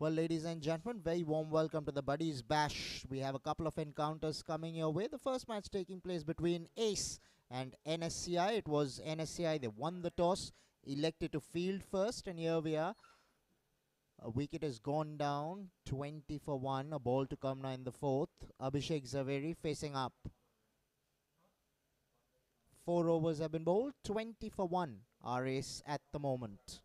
Well, ladies and gentlemen, very warm welcome to the Buddies Bash. We have a couple of encounters coming your way. The first match taking place between Ace and Nsci. It was Nsci, they won the toss, elected to field first, and here we are. A wicket has gone down, 20 for 1, a ball to come now in the fourth. Abhishek Zaveri facing up. 4 overs have been bowled, 20 for 1, our ace at the moment.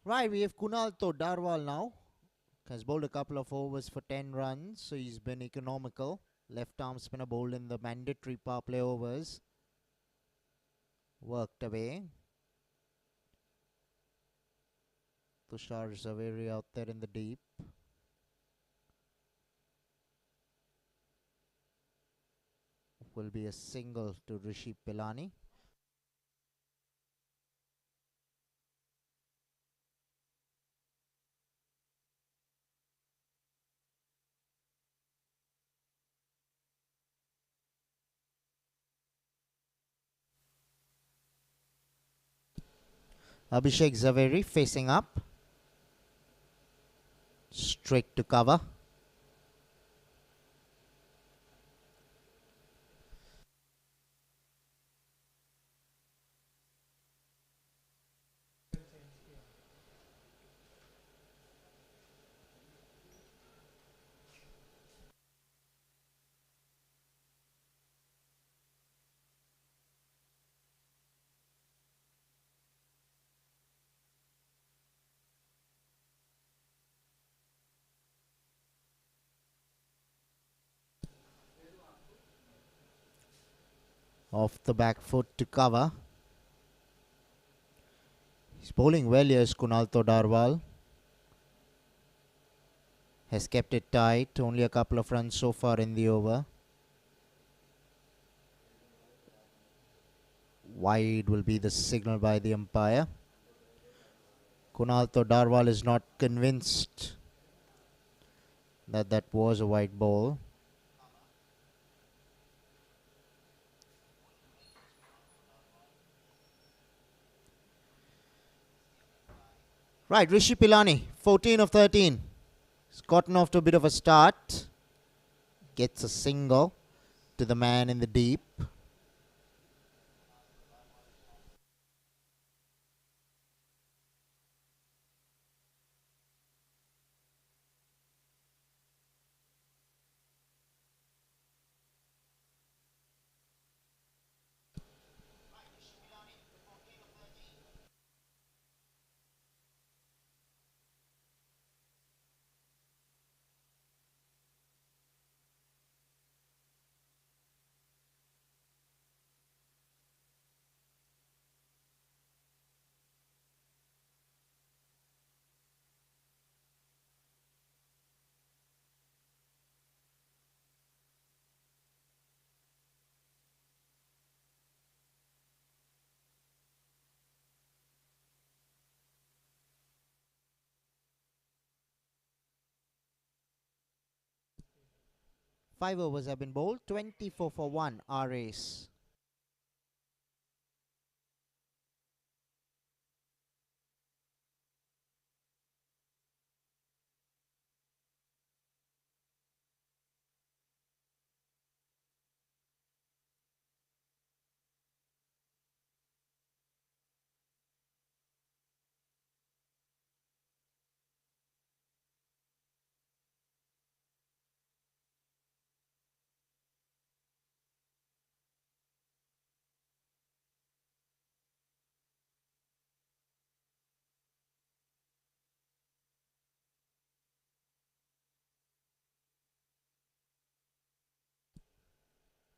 Right, we have Kunal Todarwal now. Has bowled a couple of overs for 10 runs, so he's been economical. Left arm spinner bowled in the mandatory power play overs. Worked away. Tushar Zaveri out there in the deep. Will be a single to Rishi Pilani. Abhishek Zaveri facing up. Straight to cover. Off the back foot to cover. He's bowling well here, Kunal Todarwal. Has kept it tight. Only a couple of runs so far in the over. Wide will be the signal by the umpire. Kunal Todarwal is not convinced that that was a wide ball. Right, Rishi Pilani, 14 of 13. He's gotten off to a bit of a start. Gets a single to the man in the deep. 5 overs have been bowled. 24 for 1 our ace.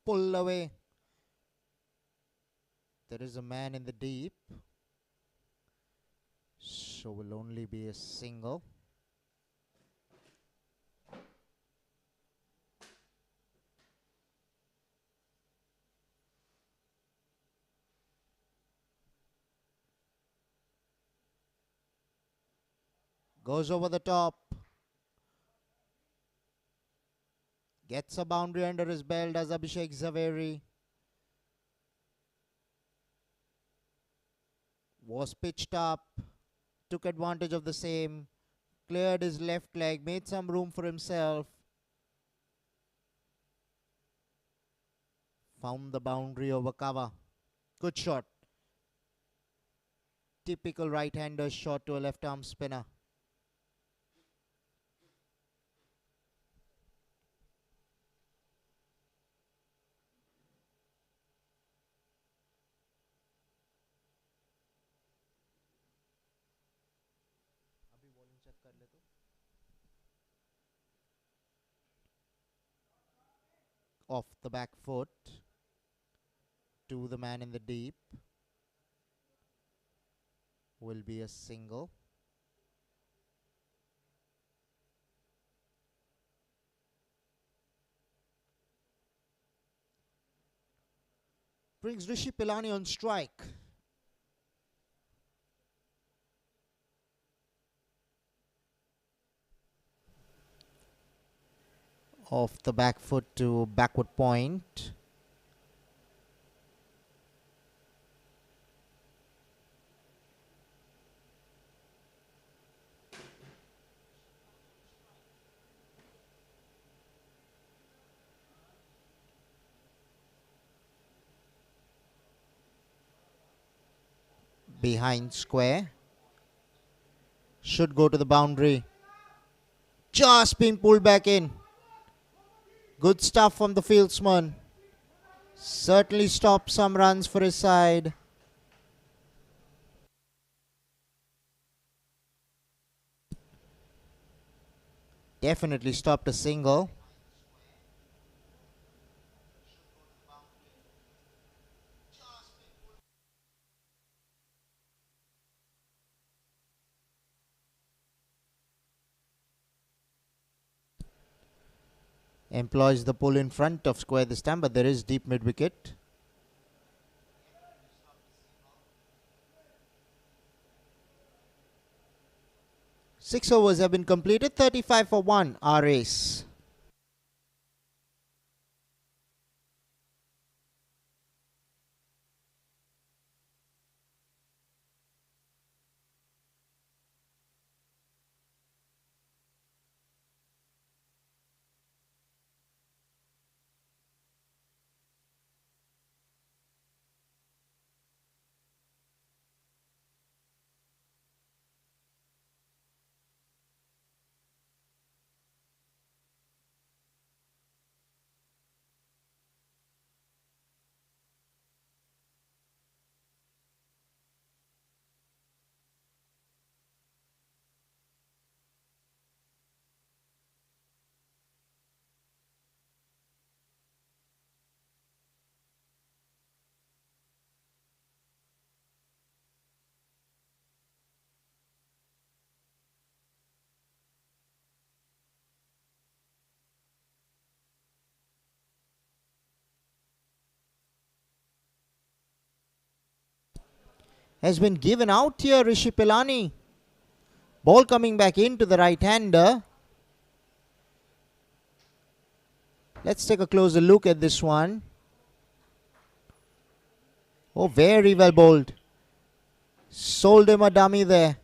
Pull away. There is a man in the deep. So will only be a single. Goes over the top. Gets a boundary under his belt as Abhishek Zaveri. Was pitched up. Took advantage of the same. Cleared his left leg. Made some room for himself. Found the boundary over cover. Good shot. Typical right-hander shot to a left-arm spinner. Off the back foot to the man in the deep. Will be a single. Brings Rishi Pilani on strike. Off the back foot to backward point. Behind square. Should go to the boundary. Just been pulled back in. Good stuff from the fieldsman. Certainly stopped some runs for his side. Definitely stopped a single. Employs the pull in front of square this time, but there is deep mid-wicket. Six overs have been completed. 35 for 1 our ace. Has been given out here, Rishi Pilani. Ball coming back into the right-hander. Let's take a closer look at this one. Oh, very well bowled. Sold him a dummy there.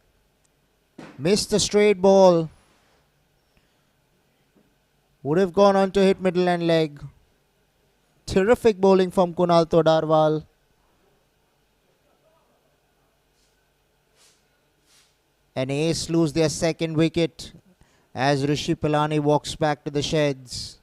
Missed the straight ball. Would have gone on to hit middle and leg. Terrific bowling from Kunal Todarwal. And Ace lose their second wicket as Rishi Pilani walks back to the sheds.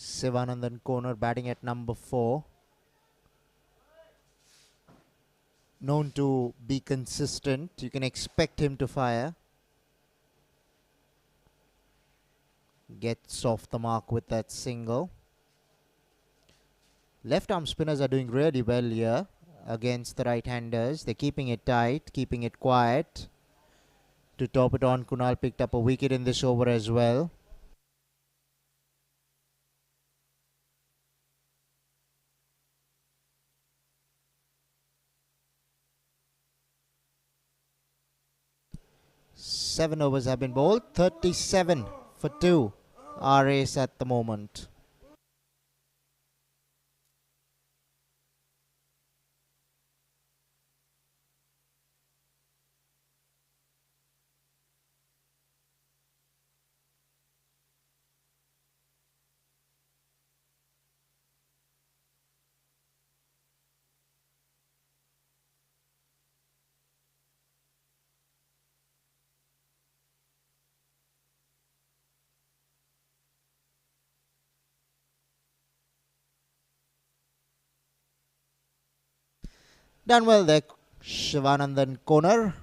Sivanandan Konar batting at number 4. Known to be consistent. You can expect him to fire. Gets off the mark with that single. Left arm spinners are doing really well here against the right-handers. They're keeping it tight, keeping it quiet. To top it on, Kunal picked up a wicket in this over as well. Seven overs have been bowled. 37 for 2. Our ace at the moment. Done well there, Shivanandan Konar.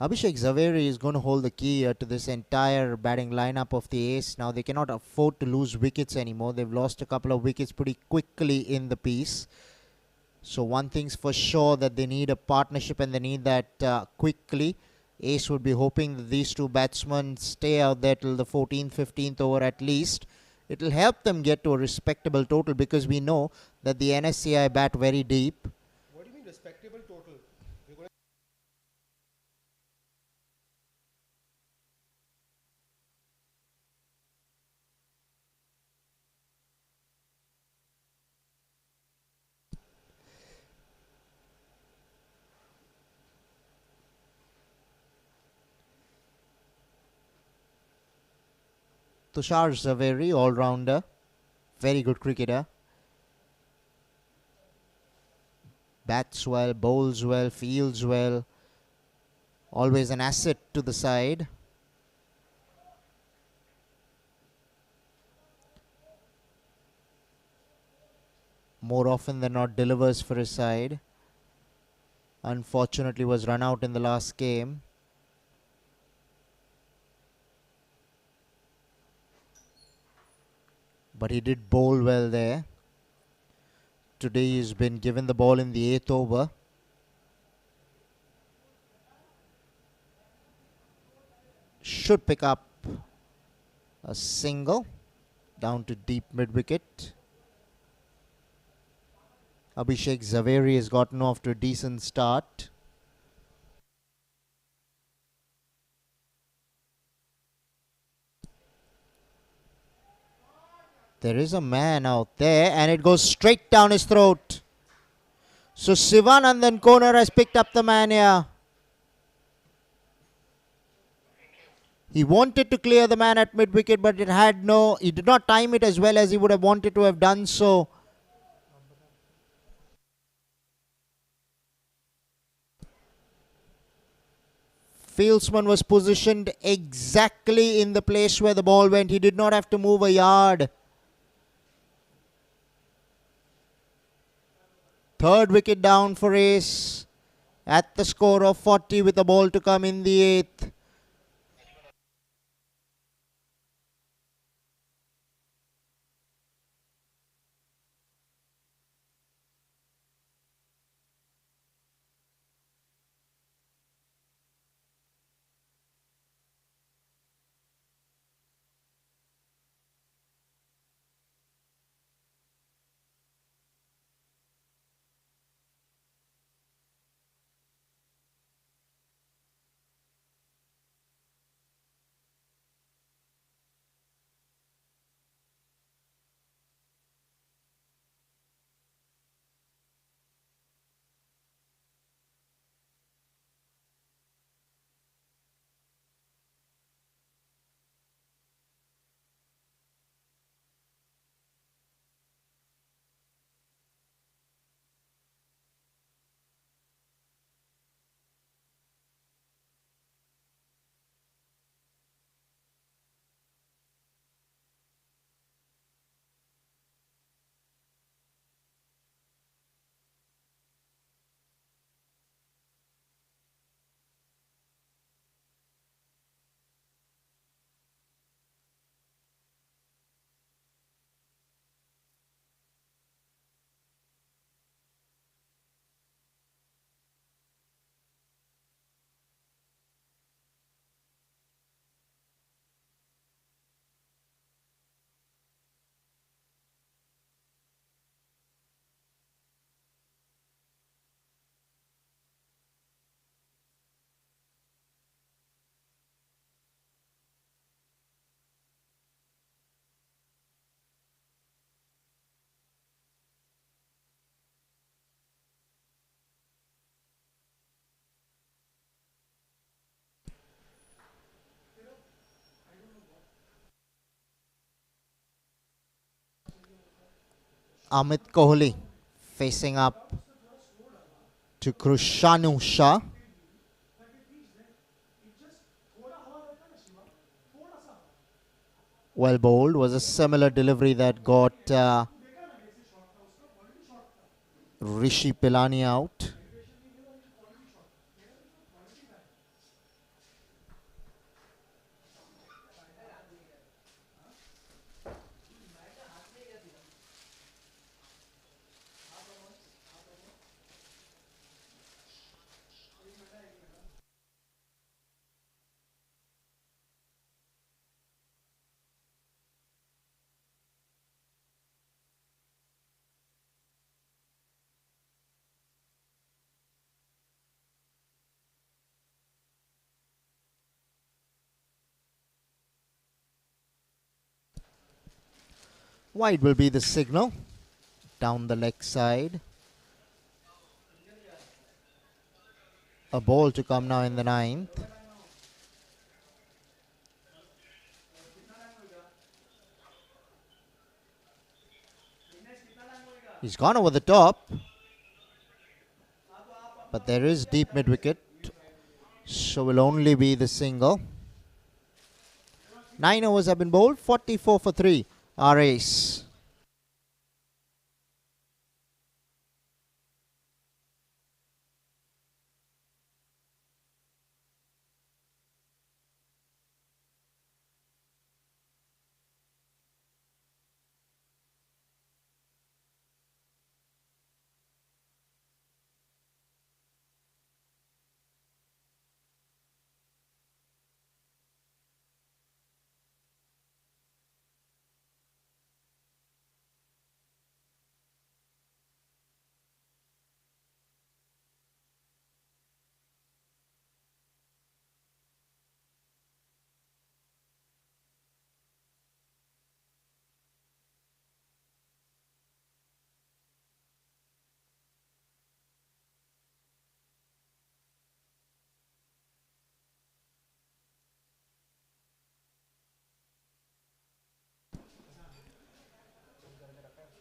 Abhishek Zaveri is going to hold the key to this entire batting lineup of the Ace. Now they cannot afford to lose wickets anymore. They've lost a couple of wickets pretty quickly in the piece. So one thing's for sure, that they need a partnership and they need that quickly. Ace would be hoping that these two batsmen stay out there till the 14th, 15th over at least. It will help them get to a respectable total, because we know that the NSCI bat very deep. What do you mean respectable total? Tushar Zaveri, all-rounder, very good cricketer. Bats well, bowls well, fields well. Always an asset to the side. More often than not delivers for his side. Unfortunately was run out in the last game. But he did bowl well there. Today he's been given the ball in the 8th over. Should pick up A single down to deep mid-wicket. Abhishek Zaveri has gotten off to a decent start. There is a man out there and it goes straight down his throat. So Sivanandan Konar has picked up the man here. He wanted to clear the man at mid-wicket, but he did not time it as well as he would have wanted to have done so. Fieldsman was positioned exactly in the place where the ball went. He did not have to move a yard. Third wicket down for Ace at the score of 40 with a ball to come in the eighth. Amit Kohli facing up to Krushanu Shah. Well bowled. Was a similar delivery that got Rishi Pilani out. Wide will be the signal down the leg side. A ball to come now in the ninth. He's gone over the top, but there is deep mid-wicket, so will only be the single. 9 overs have been bowled, 44 for 3. Our ace.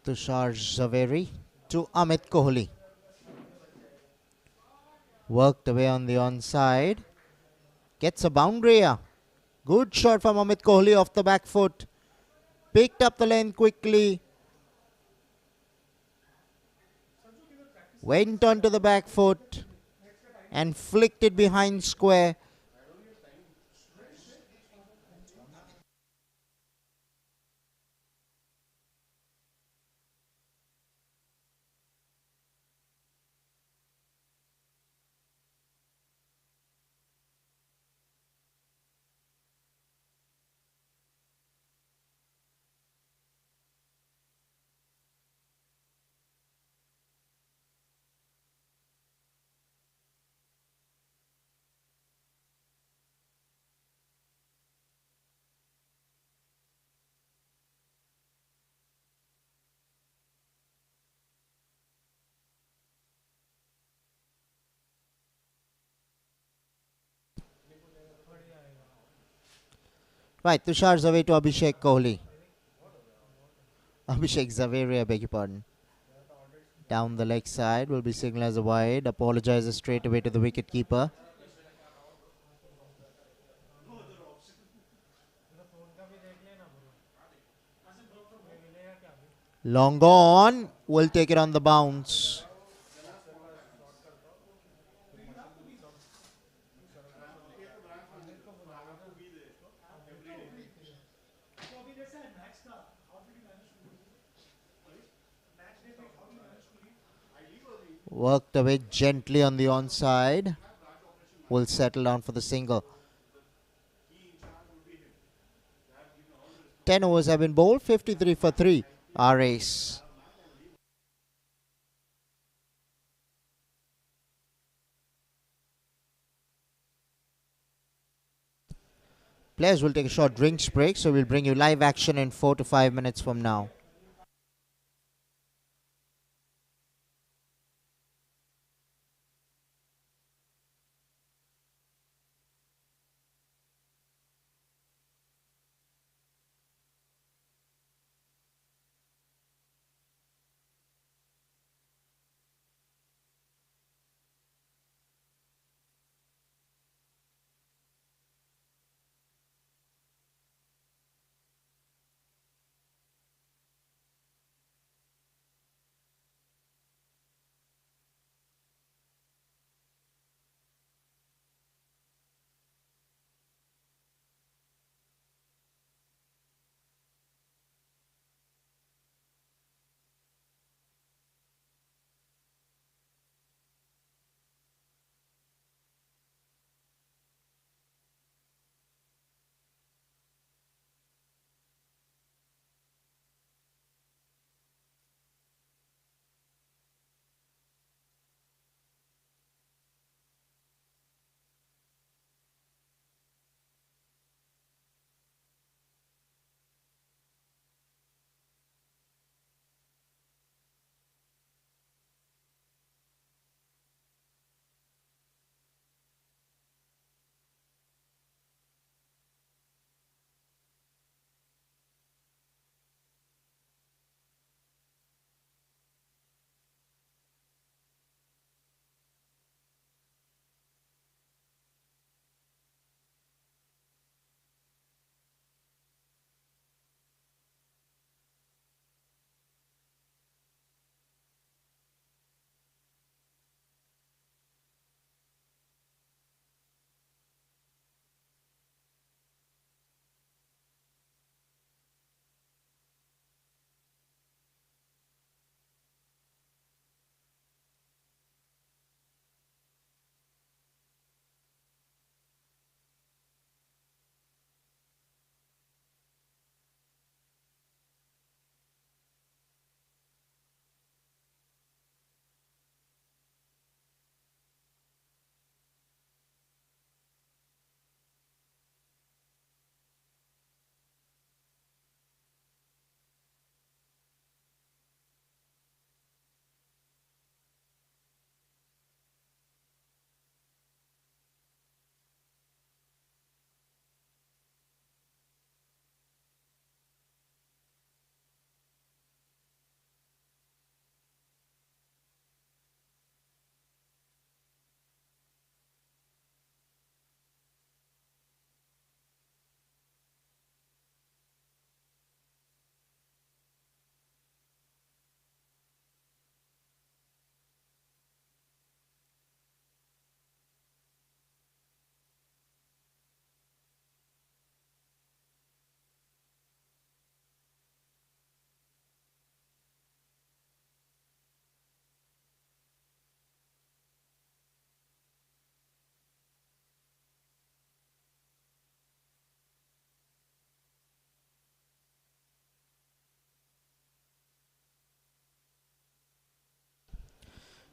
Tushar Zaveri to Amit Kohli. Worked away on the onside. Gets a boundary. Good shot from Amit Kohli off the back foot. Picked up the length quickly. Went onto the back foot and flicked it behind square. Right, Tushar Zaveri to Abhishek Kohli. Abhishek Zaveri, I beg your pardon. Down the leg side will be signaled as a wide. Apologizes straight away to the wicket keeper. Long on. Will take it on the bounce. Worked away gently on the onside. Will settle down for the single. 10 overs have been bowled. 53 for 3. Our ace. Players will take a short drinks break, so we'll bring you live action in 4 to 5 minutes from now.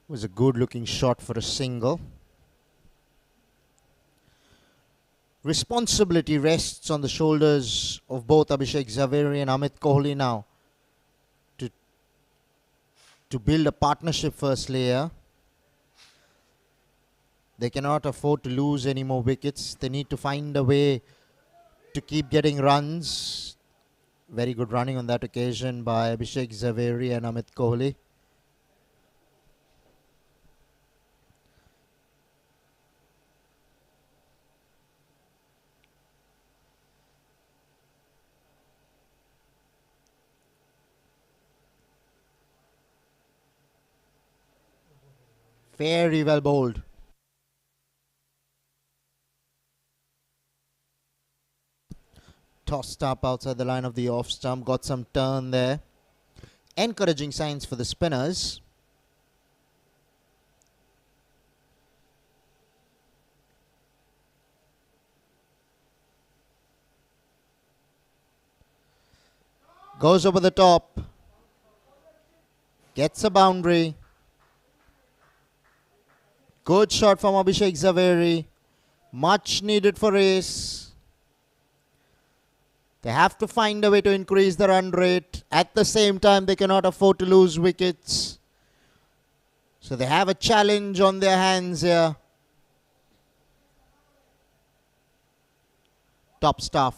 Was a good looking shot for a single. Responsibility rests on the shoulders of both Abhishek Zaveri and Amit Kohli now to build a partnership firstly here. They cannot afford to lose any more wickets. They need to find a way to keep getting runs. Very good running on that occasion by Abhishek Zaveri and Amit Kohli. Very well bowled. Tossed up outside the line of the off stump. Got some turn there. Encouraging signs for the spinners. Goes over the top. Gets a boundary. Good shot from Abhishek Zaveri. Much needed for ace. They have to find a way to increase the run rate. At the same time, they cannot afford to lose wickets. So they have a challenge on their hands here. Top stuff.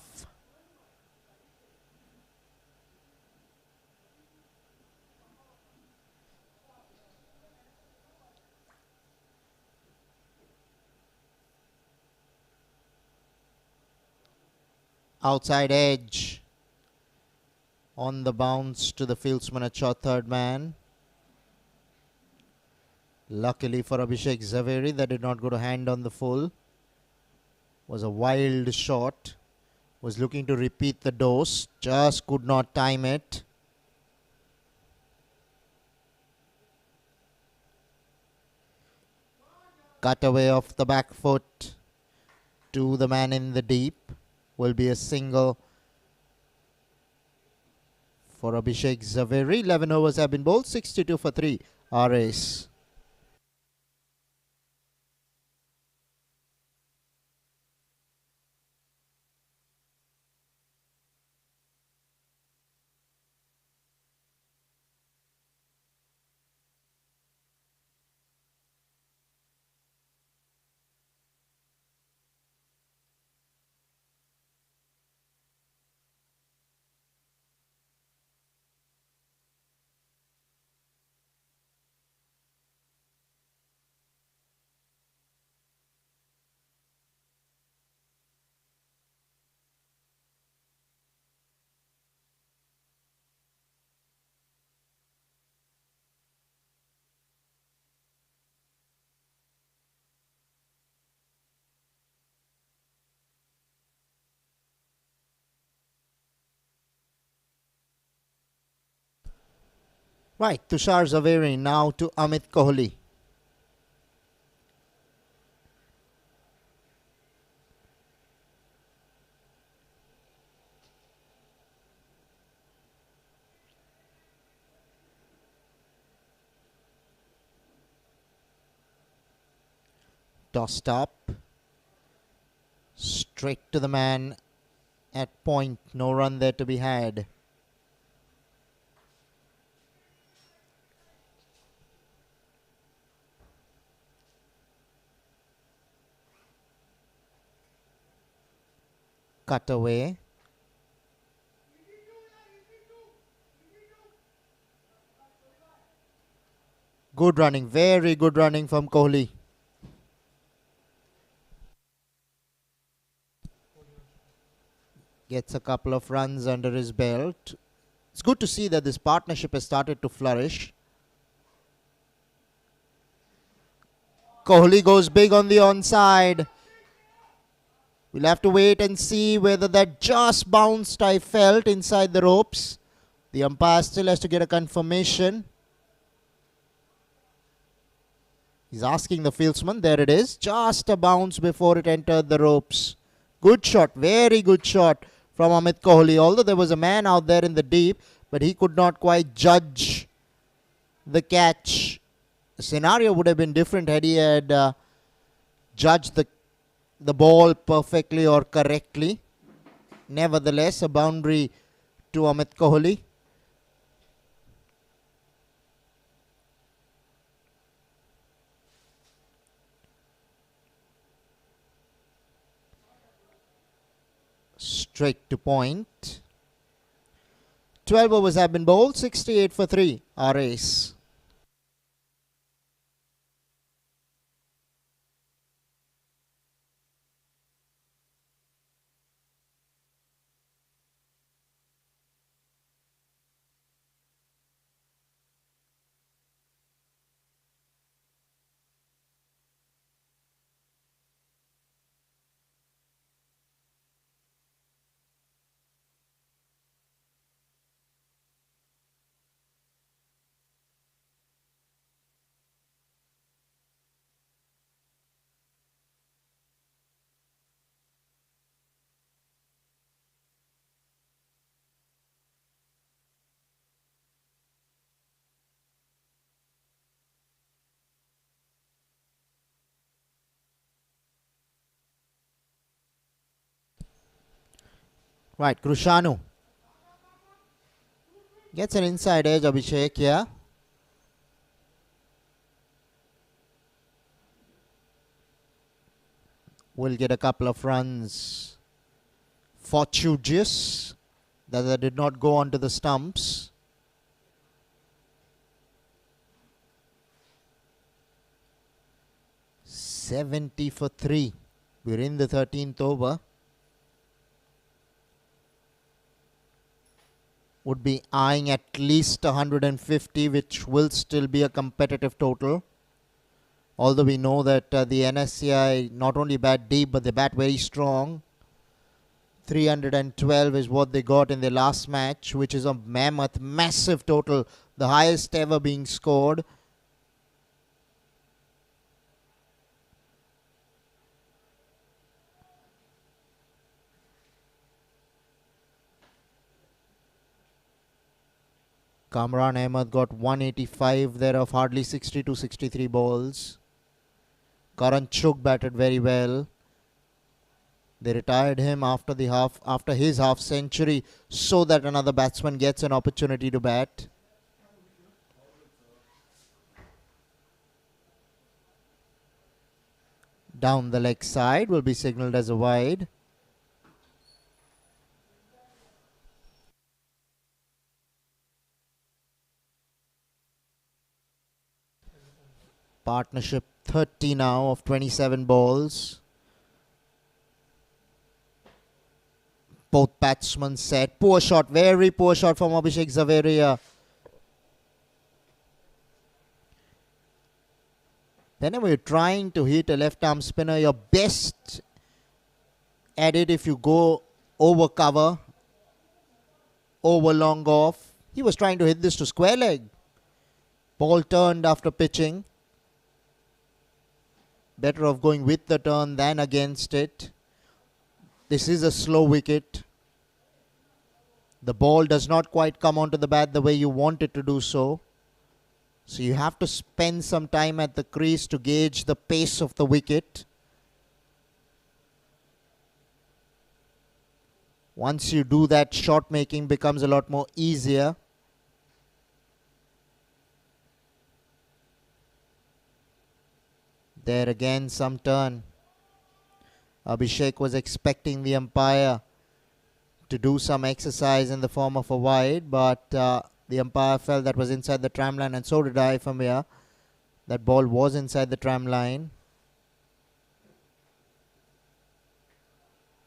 Outside edge. On the bounce to the fieldsman at short third man. Luckily for Abhishek Zaveri, that did not go to hand on the full. Was a wild shot. Was looking to repeat the dose. Just could not time it. Cut away off the back foot to the man in the deep. Will be a single for Abhishek Zaveri. 11 overs have been bowled. 62 for 3. Our ace. Right, Tushar Zaveri now to Amit Kohli. Tossed up. Straight to the man at point. No run there to be had. Cut away. Good running. Very good running from Kohli. Gets a couple of runs under his belt. It's good to see that this partnership has started to flourish. Kohli goes big on the onside. We'll have to wait and see whether that just bounced, I felt, inside the ropes. The umpire still has to get a confirmation. He's asking the fieldsman. There it is. Just a bounce before it entered the ropes. Good shot. Very good shot from Amit Kohli. Although there was a man out there in the deep, but he could not quite judge the catch. The scenario would have been different had he had judged the ball perfectly or correctly. Nevertheless, a boundary to Amit Kohli. Straight to point. 12 overs have been bowled, 68 for 3, our ace. Right, Krushanu gets an inside edge, Abhishek here. Will get a couple of runs. Fortuitous that they did not go onto the stumps. $70 for 3. We're in the 13th over. Would be eyeing at least 150, which will still be a competitive total. Although we know that the Nsci not only bat deep, but they bat very strong. 312 is what they got in their last match, which is a mammoth, massive total, the highest ever being scored. Kamran Ahmed got 185 thereof hardly 60-63 balls. Karan Chugh batted very well. They retired him after his half century so that another batsman gets an opportunity to bat. Down the leg side will be signalled as a wide. Partnership 30 now of 27 balls. Both batsmen set. Poor shot, very poor shot from Abhishek Zaveria. Whenever you're trying to hit a left arm spinner, you're best at it if you go over cover, over long off. He was trying to hit this to square leg. Ball turned after pitching. Better off going with the turn than against it. This is a slow wicket. The ball does not quite come onto the bat the way you want it to do so. So you have to spend some time at the crease to gauge the pace of the wicket. Once you do that, shot making becomes a lot more easier. There again, some turn. Abhishek was expecting the umpire to do some exercise in the form of a wide, but the umpire felt that was inside the tram line, and so did I from here. That ball was inside the tram line.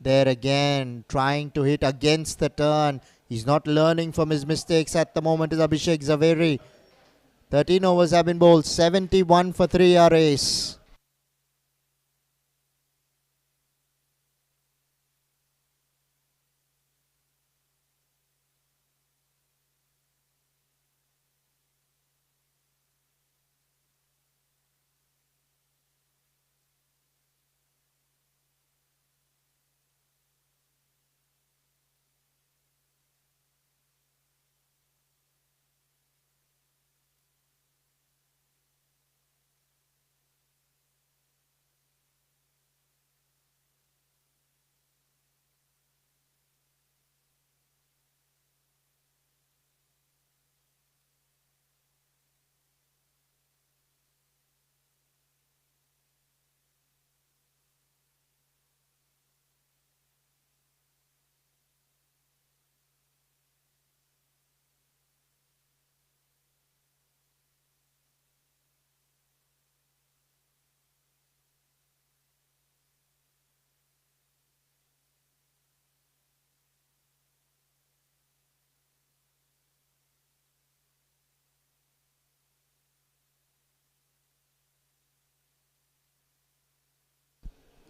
There again, trying to hit against the turn. He's not learning from his mistakes at the moment, is Abhishek Zaveri. 13 overs have been bowled. 71 for 3 our ace.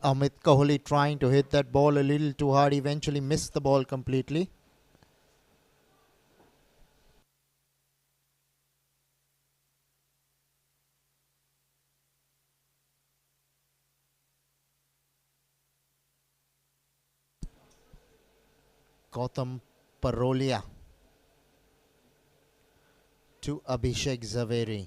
Amit Kohli trying to hit that ball a little too hard, eventually missed the ball completely. Gautam Parolia to Abhishek Zaveri.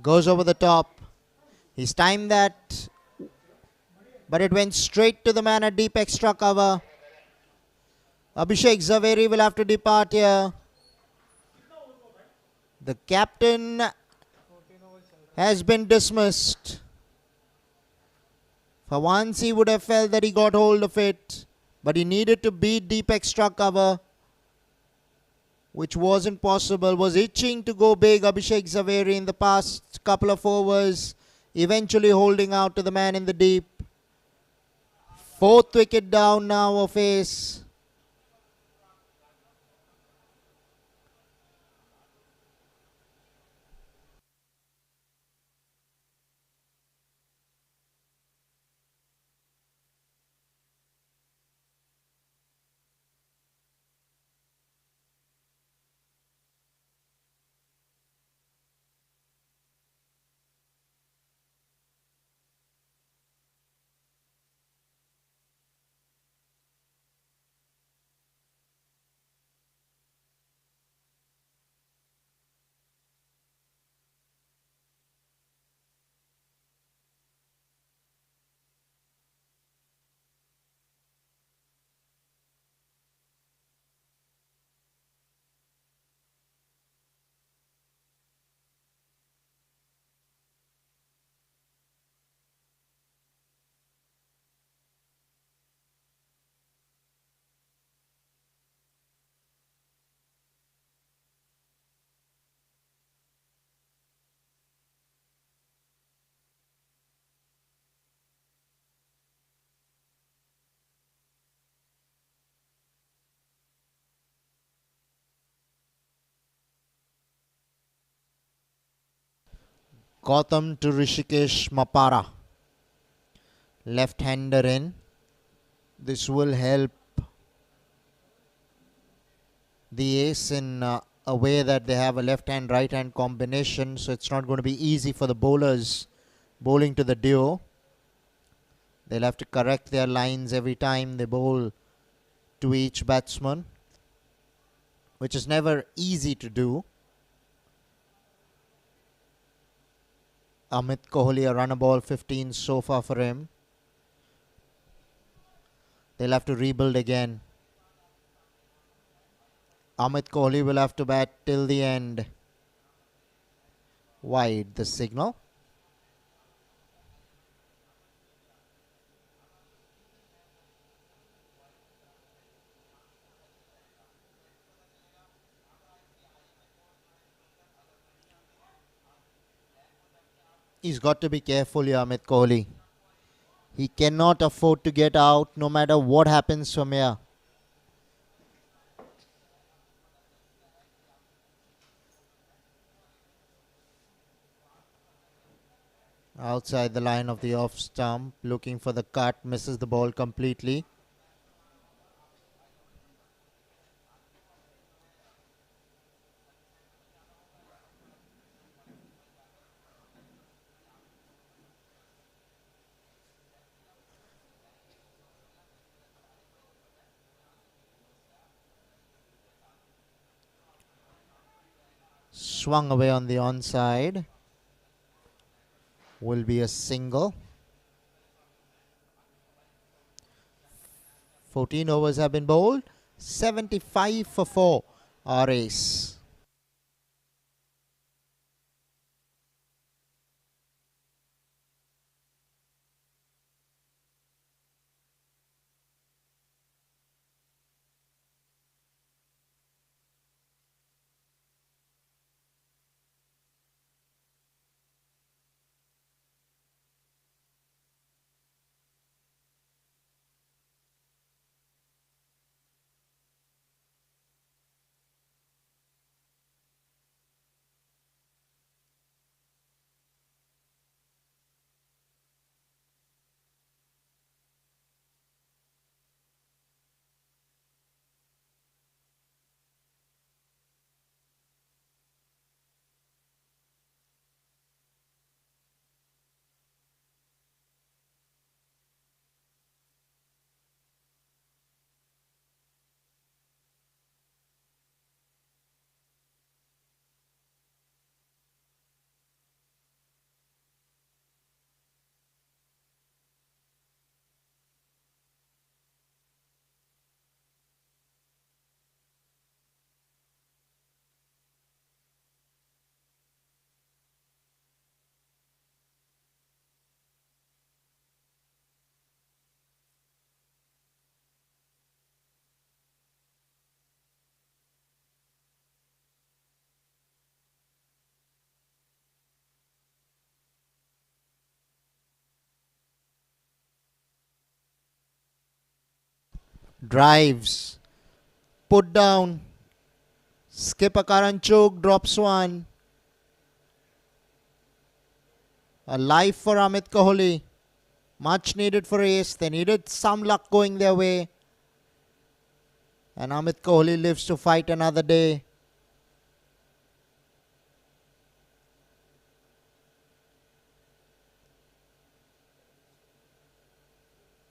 Goes over the top. He's timed that, but it went straight to the man at deep extra cover. Abhishek Zaveri will have to depart here. The captain has been dismissed. For once he would have felt that he got hold of it, but he needed to beat deep extra cover, which wasn't possible. Was itching to go big, Abhishek Zaveri, in the past couple of overs, eventually holding out to the man in the deep. Fourth wicket down now of Ace. Gautam to Rishikesh Mapara. Left-hander in. This will help the Ace in a way that they have a left-hand, right-hand combination, so it's not going to be easy for the bowlers bowling to the duo. They'll have to correct their lines every time they bowl to each batsman, which is never easy to do. Amit Kohli, a runner ball 15 so far for him. They'll have to rebuild again. Amit Kohli will have to bat till the end. Wide the signal. He's got to be careful here, Amit Kohli. He cannot afford to get out no matter what happens from here. Outside the line of the off stump, looking for the cut, misses the ball completely. Swung away on the onside. Will be a single. 14 overs have been bowled. 75 for 4 are Ace. Drives. Put down. Skipper Karanchuk drops one. A life for Amit Kohli. Much needed for ace. They needed some luck going their way. And Amit Kohli lives to fight another day.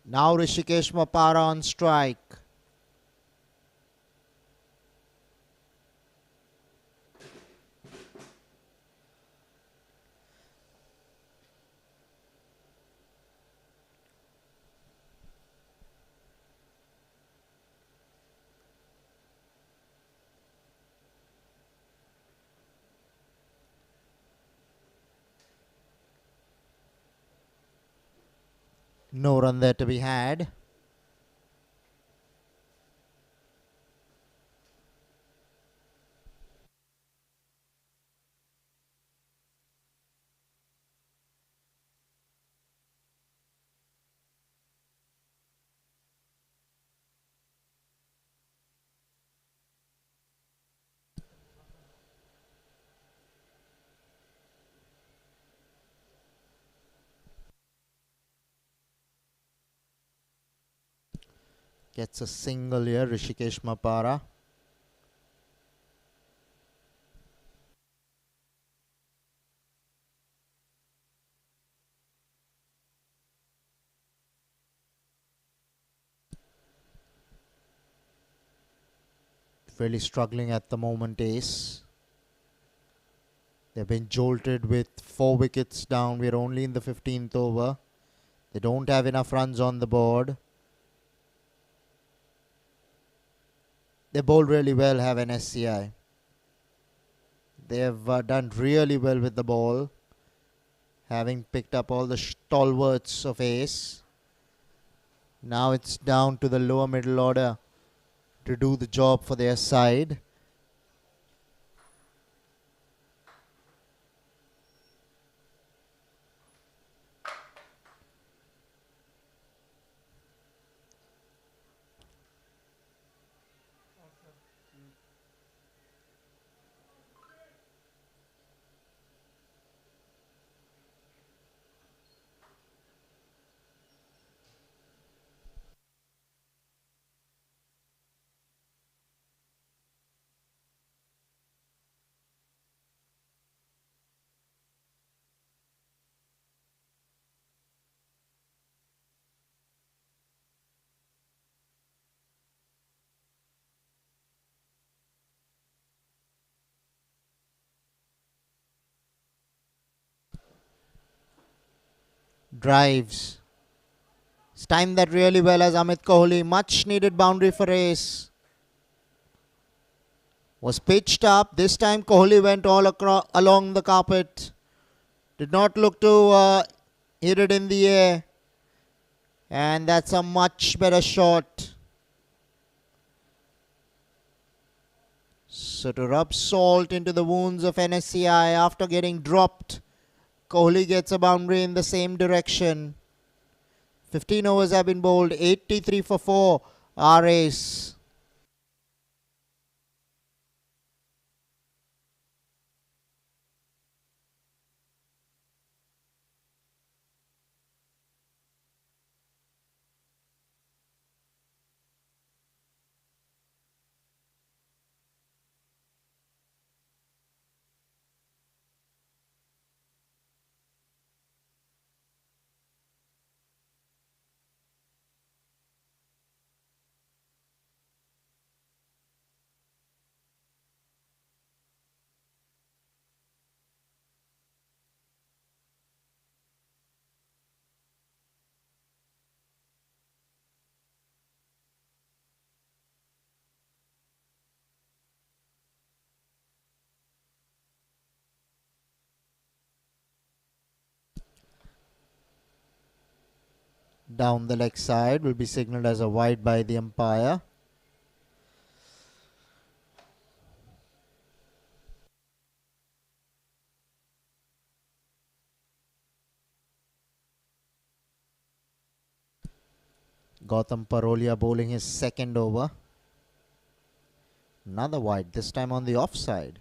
Now Rishikesh Mapara on strike. No run there to be had. Gets a single here, Rishikesh Mapara. Really struggling at the moment, Ace. They've been jolted with 4 wickets down. We're only in the 15th over. They don't have enough runs on the board. They bowl really well, have Nsci. They have done really well with the ball, having picked up all the stalwarts of Ace. Now it's down to the lower middle order to do the job for their side. Drives. It's timed that really well as Amit Kohli. Much needed boundary for Ace. Was pitched up. This time Kohli went all along the carpet. Did not look to hit it in the air. And that's a much better shot. So to rub salt into the wounds of Nsci after getting dropped, Kohli gets a boundary in the same direction. 15 overs have been bowled. 83 for 4 are Ace. Down the leg side will be signalled as a wide by the umpire. Gautam Parolia bowling his second over. Another wide, this time on the offside.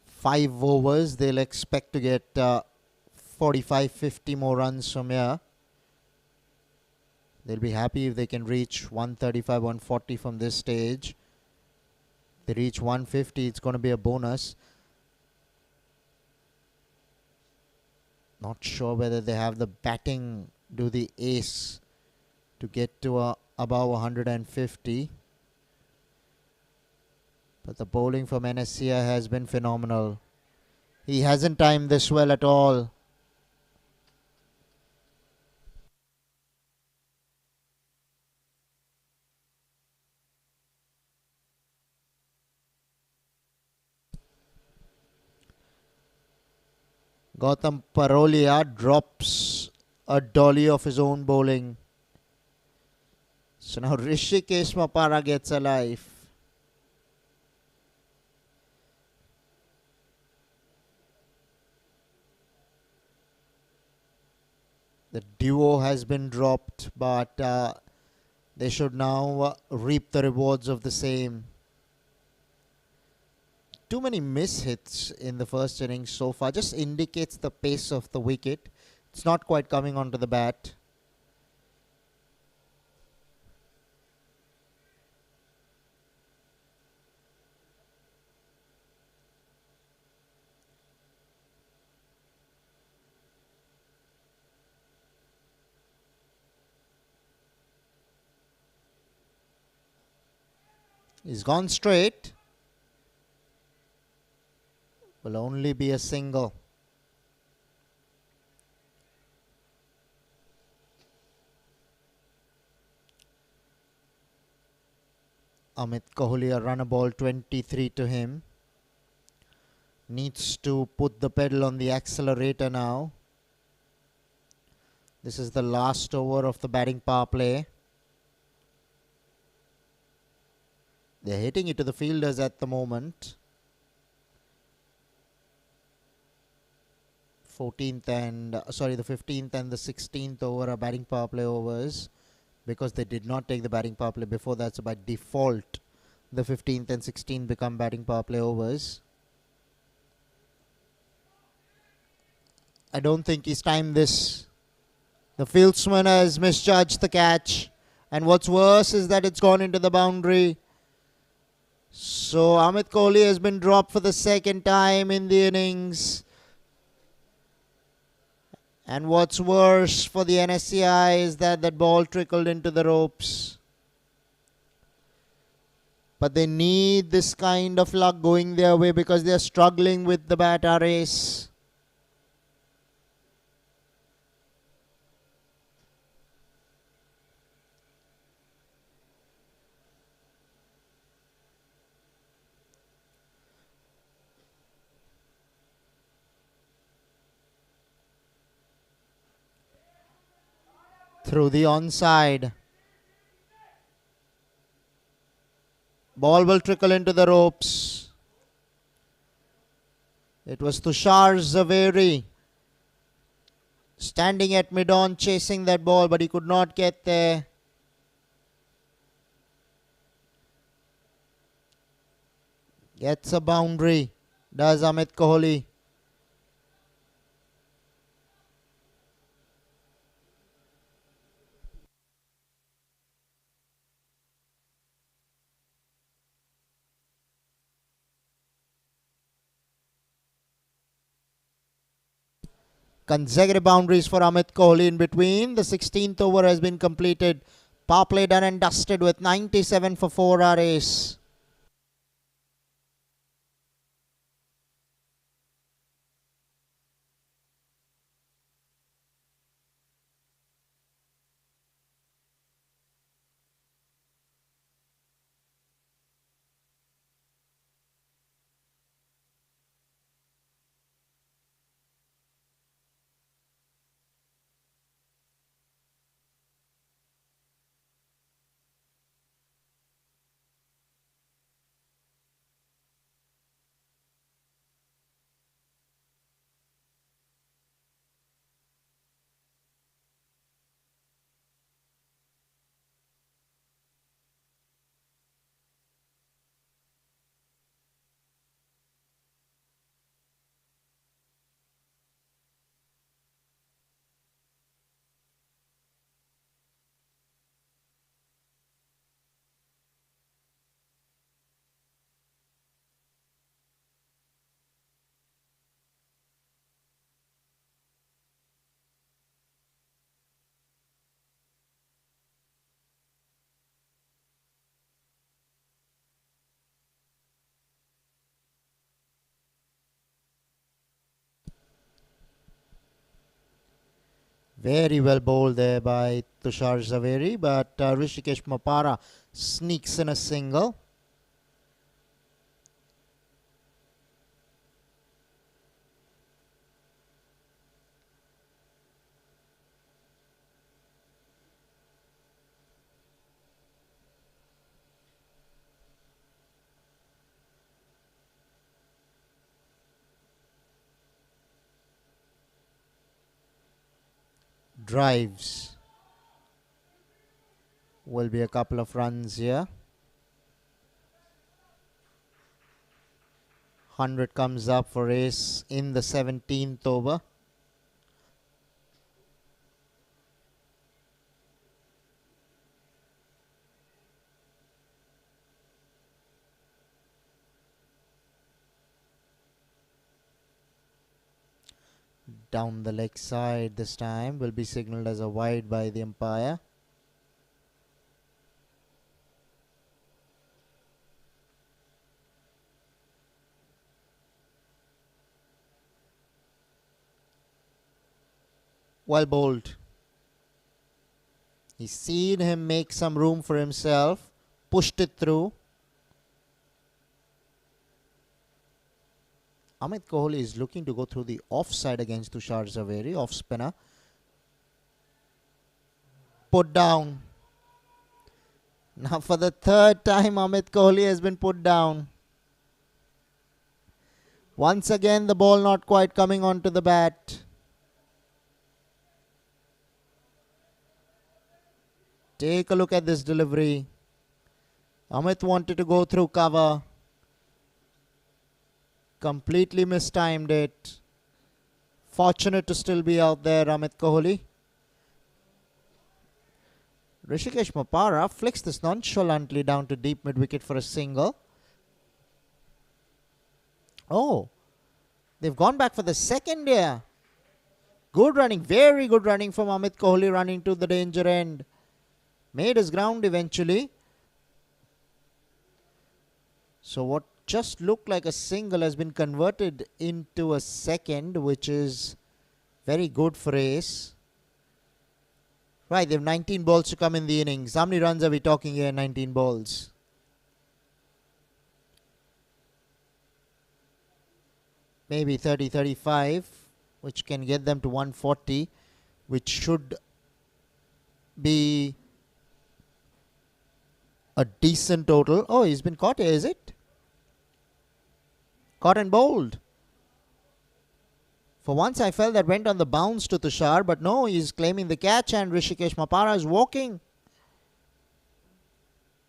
5 overs, they'll expect to get 45-50 more runs from here. They'll be happy if they can reach 135, 140 from this stage. If they reach 150, it's going to be a bonus. Not sure whether they have the batting, do the ace to get to above 150. But the bowling from Nsci has been phenomenal. He hasn't timed this well at all. Gautam Parolia drops a dolly of his own bowling. So now Rishikesh Mapara gets a life. The duo has been dropped, but they should now reap the rewards of the same. Too many mishits in the first innings so far. Just indicates the pace of the wicket. It's not quite coming onto the bat. He's gone straight. Will only be a single. Amit Kohli, a runner ball 23 to him. Needs to put the pedal on the accelerator now. This is the last over of the batting power play. They're hitting it to the fielders at the moment. 14th and the 15th and the 16th over are batting power play overs, because they did not take the batting power play before that, so by default the 15th and 16th become batting power play overs. I don't think he's timed this. The fieldsman has misjudged the catch, and what's worse is that it's gone into the boundary. So Amit Kohli has been dropped for the second time in the innings. And what's worse for the Nsci is that that ball trickled into the ropes. But they need this kind of luck going their way because they're struggling with the batter race. Through the onside. Ball will trickle into the ropes. It was Tushar Zaveri standing at mid-on chasing that ball, but he could not get there. Gets a boundary, does Amit Kohli. Consecutive boundaries for Amit Kohli in between. The 16th over has been completed. Power play done and dusted with 97 for 4 our ace. Very well bowled there by Tushar Zaveri, but Rishikesh Mapara sneaks in a single. Drives. Will be a couple of runs here. 100 comes up for Ace in the 17th over. Down the leg side this time, will be signalled as a wide by the umpire. Well bowled. He's seen him make some room for himself, pushed it through. Amit Kohli is looking to go through the offside against Tushar Zaveri, off spinner. Put down. Now for the third time, Amit Kohli has been put down. Once again, the ball not quite coming onto the bat. Take a look at this delivery. Amit wanted to go through cover. Completely mistimed it. Fortunate to still be out there, Amit Kohli. Rishikesh Mapara flicks this nonchalantly down to deep mid-wicket for a single. Oh, they've gone back for the second here. Good running, very good running from Amit Kohli, running to the danger end. Made his ground eventually. So what just looked like a single has been converted into a second, which is very good for Ace. Right, they have 19 balls to come in the innings. How many runs are we talking here? 19 balls. Maybe 30, 35, which can get them to 140, which should be a decent total. Oh, he's been caught here, is it? Caught and bowled. For once I felt that went on the bounce to Tushar, but no, he's claiming the catch and Rishikesh Mapara is walking.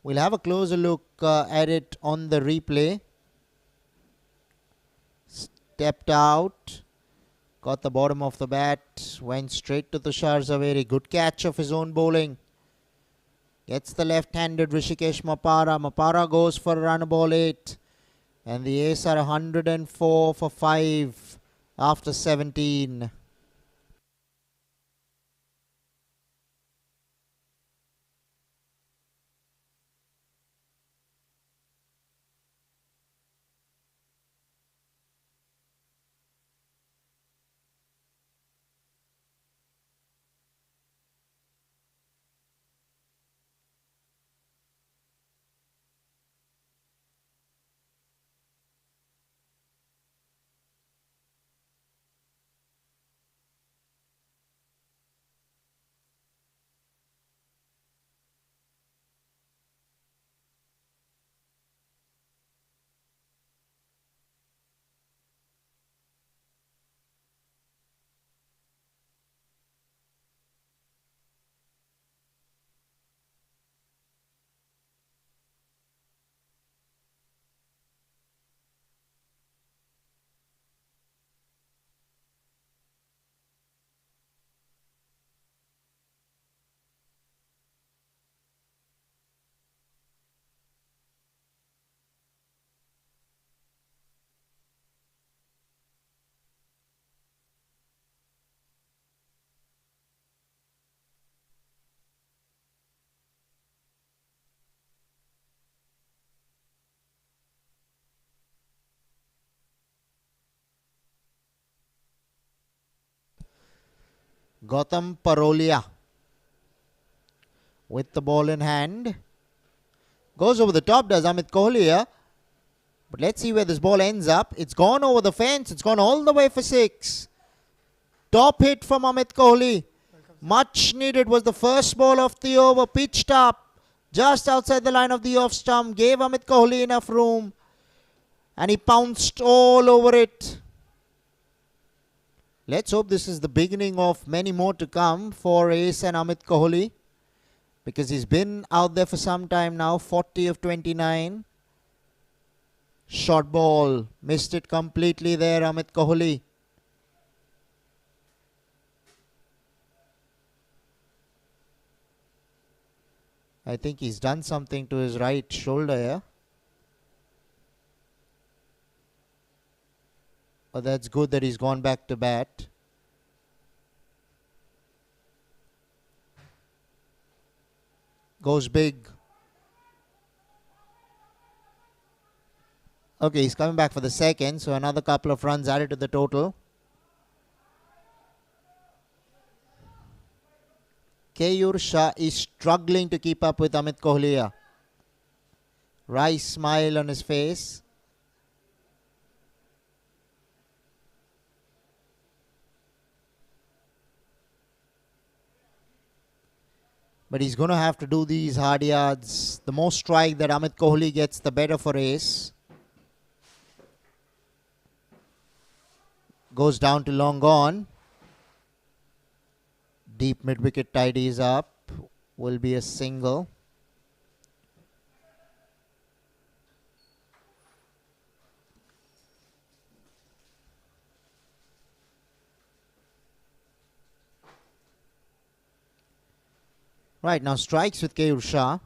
We'll have a closer look at it on the replay. Stepped out, got the bottom of the bat, went straight to Tushar Zaveri. Good catch of his own bowling. Gets the left-handed Rishikesh Mapara. Mapara goes for a run ball 8. And the Ace are 104 for 5 after 17. Gautam Parolia with the ball in hand. Goes over the top, does Amit Kohli here. But let's see where this ball ends up. It's gone over the fence. It's gone all the way for 6. Top hit from Amit Kohli. Much needed. Was the first ball of the over. Pitched up just outside the line of the off stump. Gave Amit Kohli enough room. And he pounced all over it. Let's hope this is the beginning of many more to come for Ace and Amit Kohli. Because he's been out there for some time now. 40 of 29. Short ball. Missed it completely there, Amit Kohli. I think he's done something to his right shoulder here. But that's good that he's gone back to bat. Goes big. Okay, he's coming back for the second, so another couple of runs added to the total. Keyur Shah is struggling to keep up with Amit Kohli. Wry smile on his face. But he's going to have to do these hard yards. The more strike that Amit Kohli gets, the better for Ace. Goes down to long on. Deep mid-wicket tidies up. Will be a single. Right, now strikes with Keyur Shah.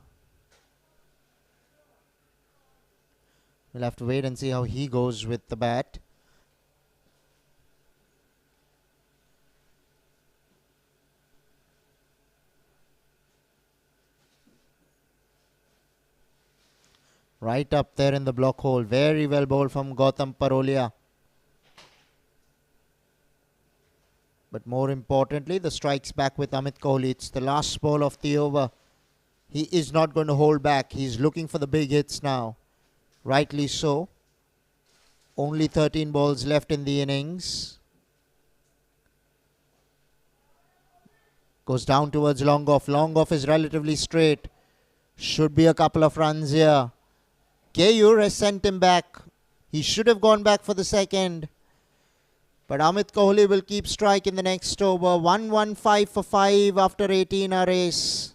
We'll have to wait and see how he goes with the bat. Right up there in the block hole. Very well bowled from Gautam Parolia. But more importantly, the strikes back with Amit Kohli. It's the last ball of the over. He is not going to hold back. He's looking for the big hits now. Rightly so. Only 13 balls left in the innings. Goes down towards long off. Long off is relatively straight. Should be a couple of runs here. Keyur has sent him back. He should have gone back for the second. But Amit Kohli will keep strike in the next over. 115 for 5 after 18 a race.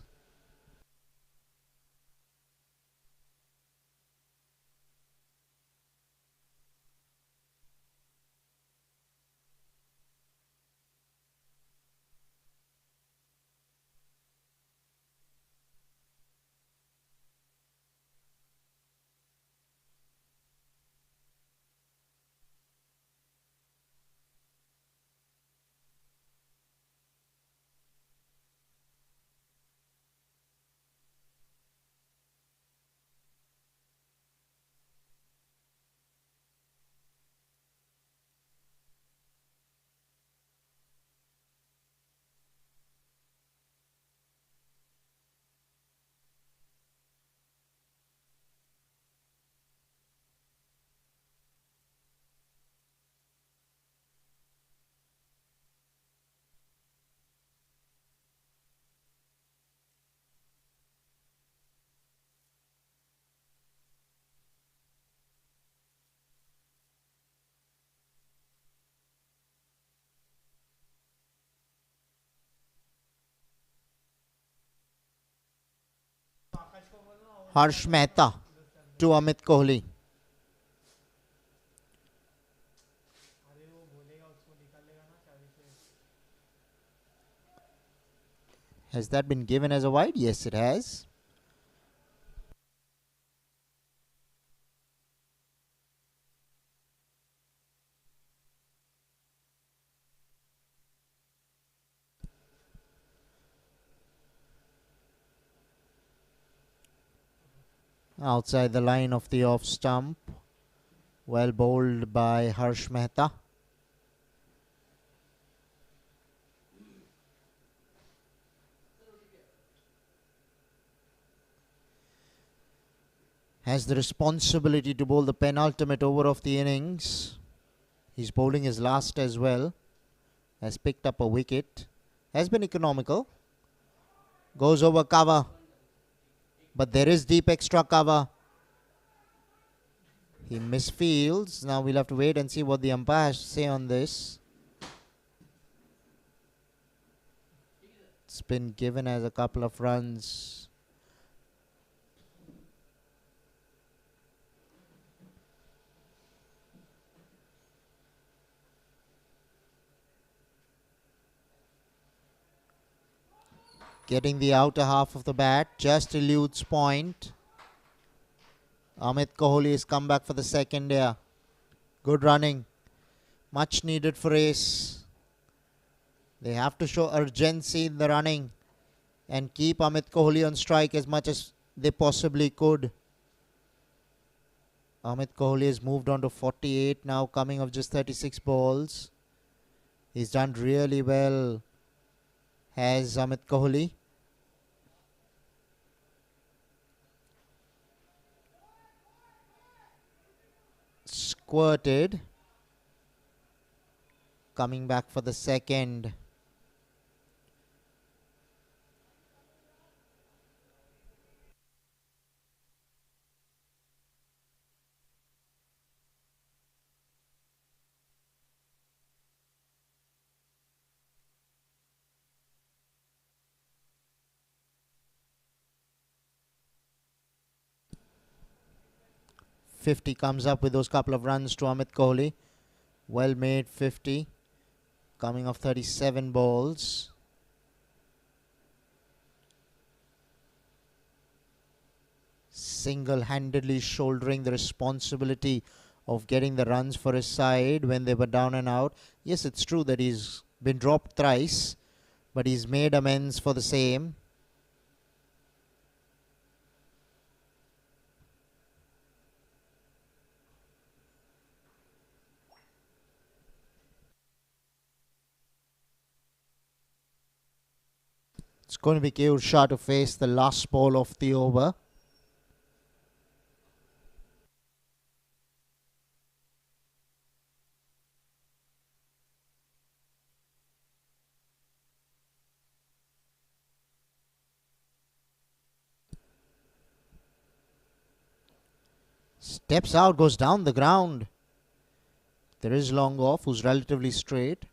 Harsh Mehta to Amit Kohli. Has that been given as a wide? Yes, it has. Outside the line of the off stump. Well bowled by Harsh Mehta. has the responsibility to bowl the penultimate over of the innings. He's bowling his last as well. Has picked up a wicket. Has been economical. Goes over cover. But there is deep extra cover. He misfields. Now we'll have to wait and see what the umpire has to say on this. It's been given as a couple of runs. Getting the outer half of the bat, just eludes point. Amit Kohli has come back for the second year. Good running. Much needed for ace. They have to show urgency in the running and keep Amit Kohli on strike as much as they possibly could. Amit Kohli has moved on to 48 now, coming off just 36 balls. He's done really well, has Amit Kohli. Squirted. Coming back for the second. .50 comes up with those couple of runs to Amit Kohli. Well made 50. Coming off 37 balls. Single-handedly shouldering the responsibility of getting the runs for his side when they were down and out. Yes, it's true that he's been dropped thrice, but he's made amends for the same. It's going to be Keyur Shah to face the last ball of the over. Steps out, goes down the ground. There is long off, who's relatively straight.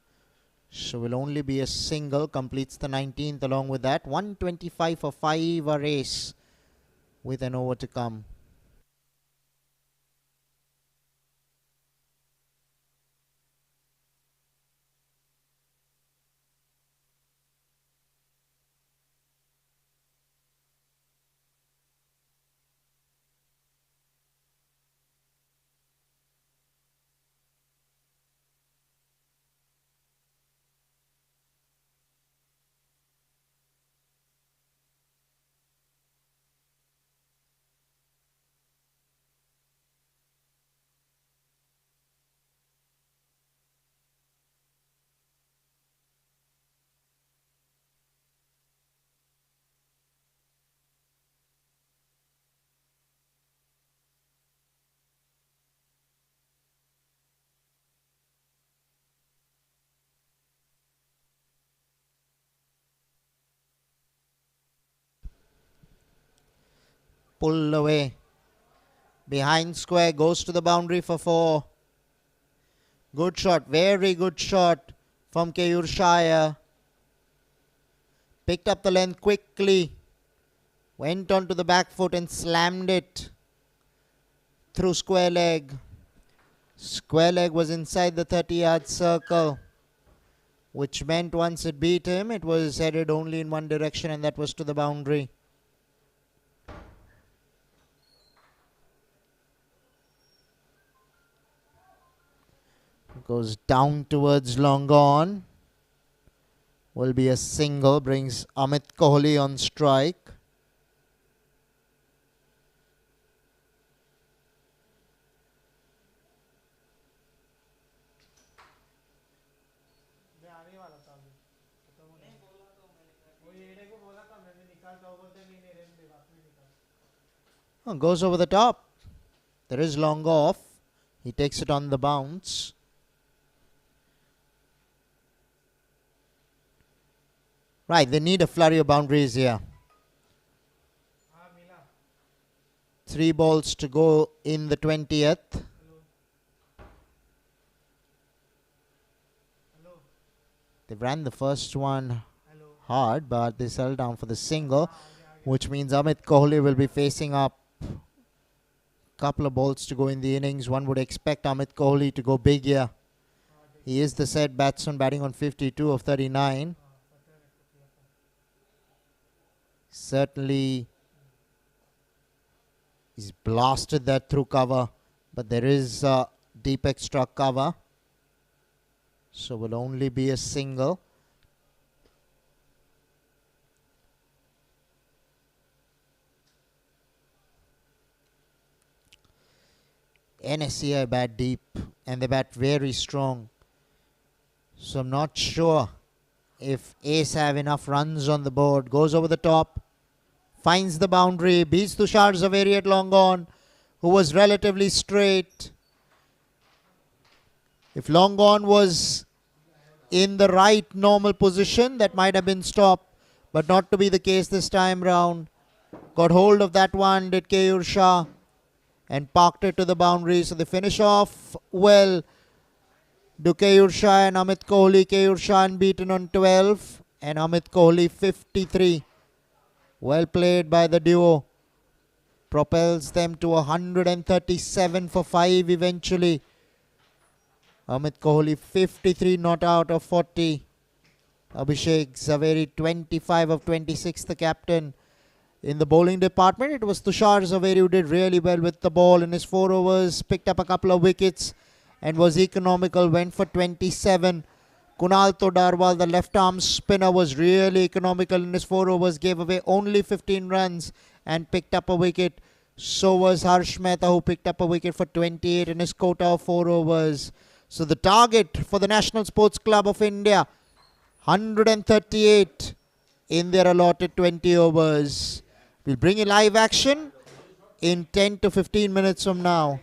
So will only be a single, completes the 19th along with that. 125 for 5 a race with an over to come. Pulled away. Behind square, goes to the boundary for 4. Good shot, very good shot from Keyur Shah. Picked up the length quickly. Went onto the back foot and slammed it through square leg. Square leg was inside the 30-yard circle, which meant once it beat him, it was headed only in one direction, and that was to the boundary. Goes down towards long on. Will be a single, brings Amit Kohli on strike. Goes over the top. There is long off. He takes it on the bounce. Right, they need a flurry of boundaries here. 3 balls to go in the 20th. They ran the first one hard, but they settled down for the single, which means Amit Kohli will be facing up. Couple of balls to go in the innings. One would expect Amit Kohli to go big here. He is the set batsman, batting on 52 of 39. Certainly, he's blasted that through cover, but there is deep extra cover, so will only be a single. Nsci bat deep and they bat very strong, so I'm not sure if Ace have enough runs on the board. Goes over the top, finds the boundary, beats Tushar Zaveri at long on, who was relatively straight. If long on was in the right normal position, that might have been stopped, but not to be the case this time round. Got hold of that one, did Keyur Shah, and parked it to the boundary. So they finish off well. Do Keyur Shah and Amit Kohli. Keyur Shah unbeaten on 12 and Amit Kohli 53. Well played by the duo. Propels them to 137 for 5 eventually. Amit Kohli 53 not out of 40. Abhishek Zaveri 25 of 26, the captain. In the bowling department, it was Tushar Zaveri who did really well with the ball in his 4 overs, picked up a couple of wickets and was economical, went for 27. Kunal Todarwal, the left-arm spinner, was really economical in his 4 overs, gave away only 15 runs and picked up a wicket. So was Harsh Mehta, who picked up a wicket for 28 in his quota of 4 overs. So the target for the National Sports Club of India, 138 in their allotted 20 overs. We'll bring you live action in 10 to 15 minutes from now.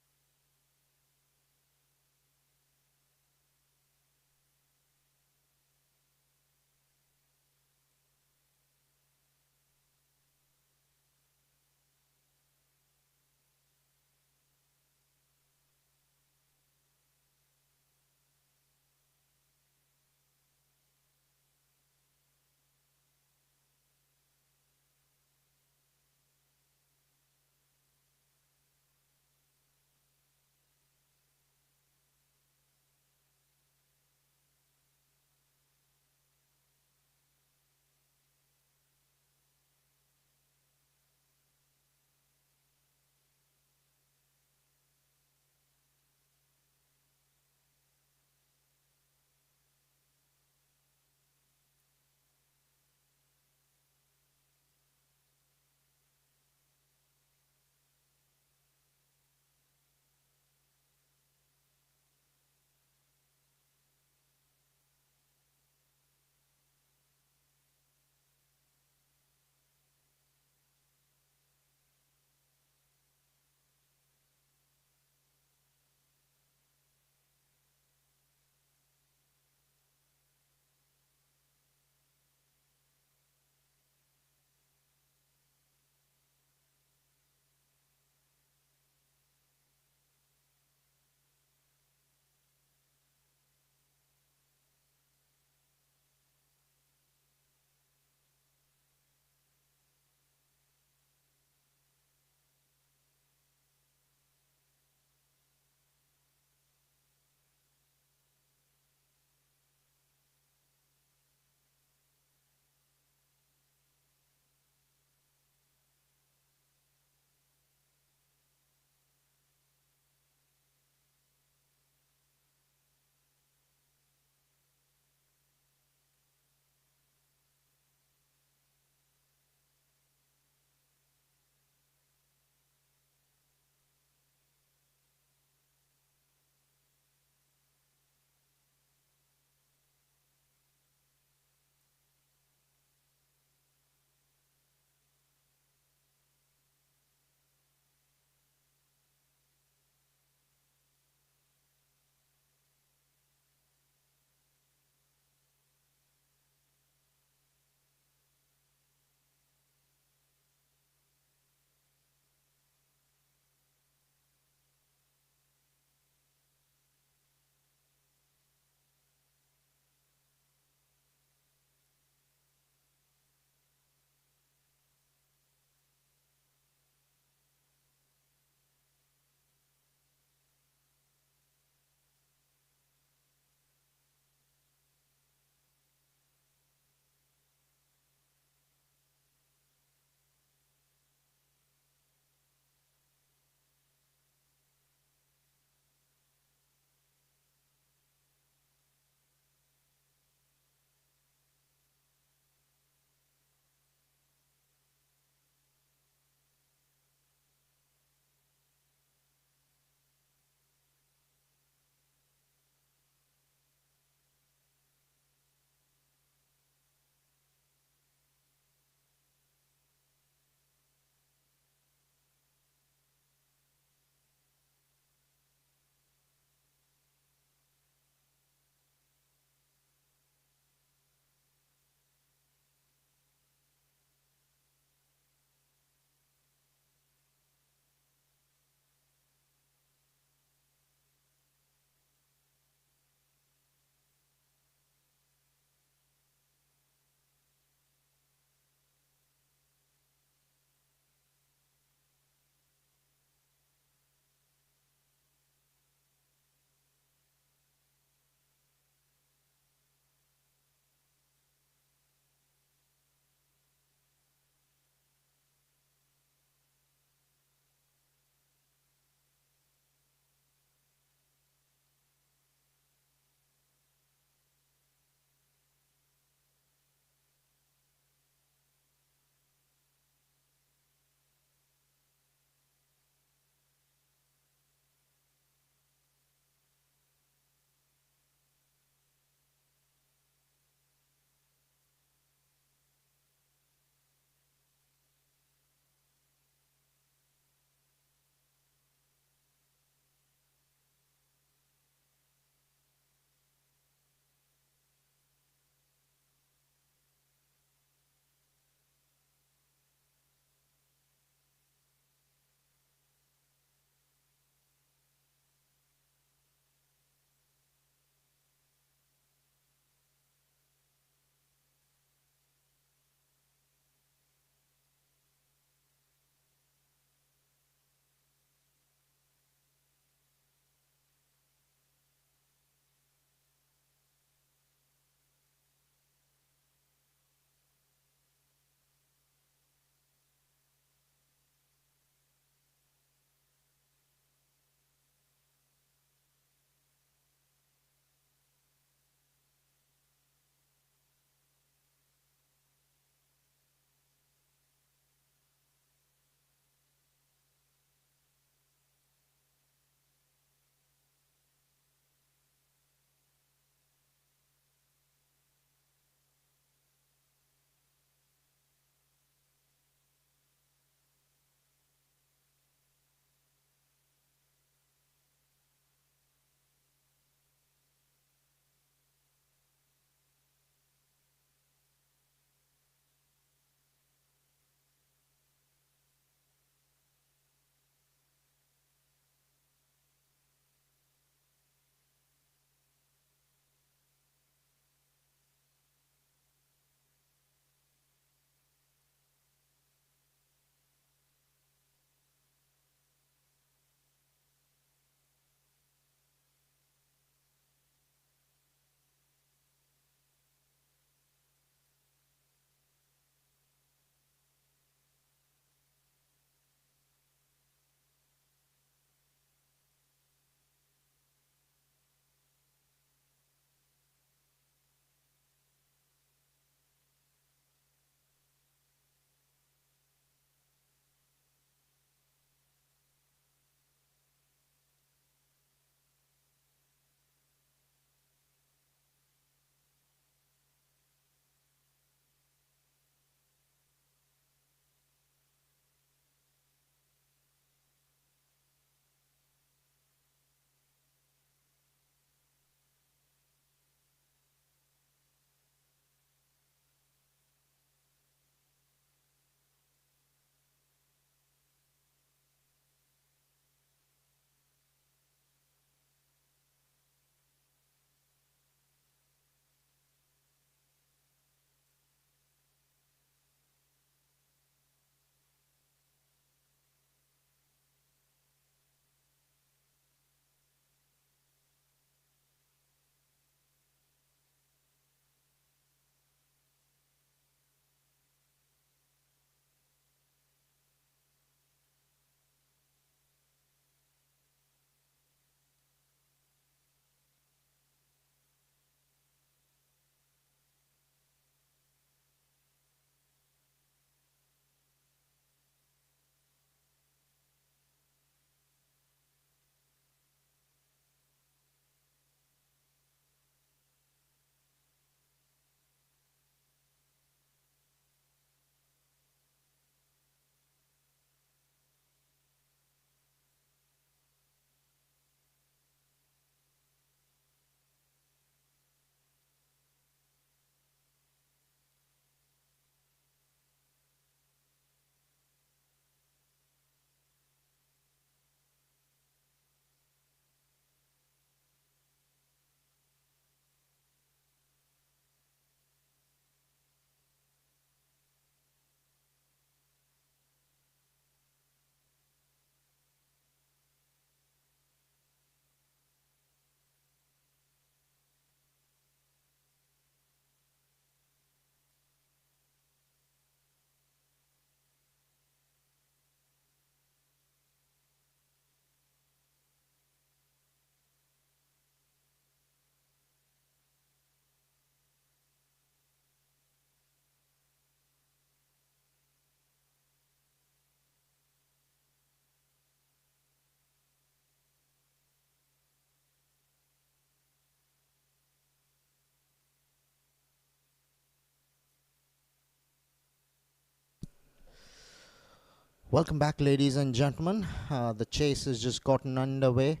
Welcome back, ladies and gentlemen. The chase has just gotten underway.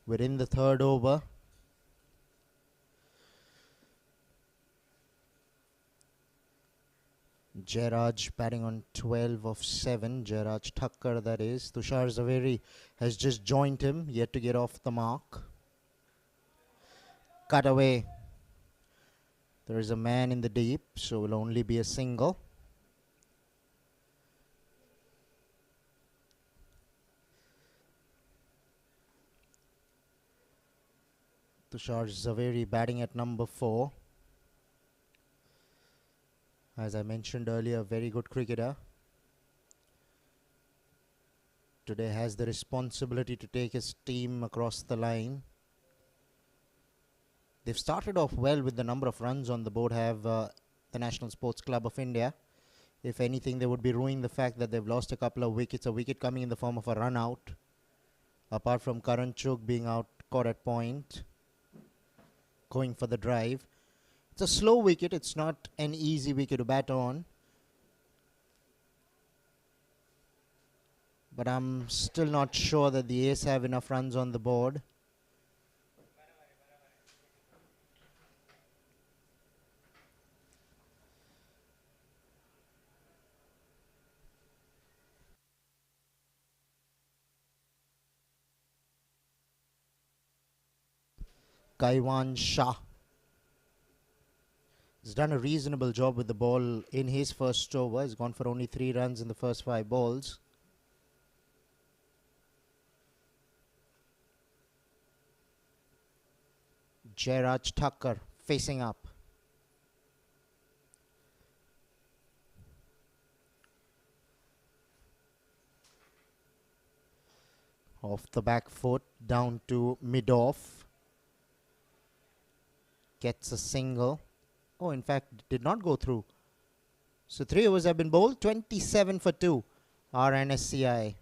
We're in the third over. Jairaj batting on 12 of 7. Jairaj Thakkar, that is. Tushar Zaveri has just joined him, yet to get off the mark. Cut away. There is a man in the deep, so it will only be a single. Tushar Zaveri batting at number 4. As I mentioned earlier, a very good cricketer. Today has the responsibility to take his team across the line. They've started off well with the number of runs on the board, have the National Sports Club of India. If anything, they would be ruining the fact that they've lost a couple of wickets. A wicket coming in the form of a run out. Apart from Karan Chugh being out, caught at point, going for the drive. It's a slow wicket. It's not an easy wicket to bat on. But I'm still not sure that the Ace have enough runs on the board. Kaiwan Shah has done a reasonable job with the ball in his first over. He's gone for only 3 runs in the first 5 balls. Jairaj Thakkar facing up. Off the back foot, down to mid-off. Gets a single. Oh, in fact, did not go through. So 3 overs have been bowled. 27 for 2 are Nsci.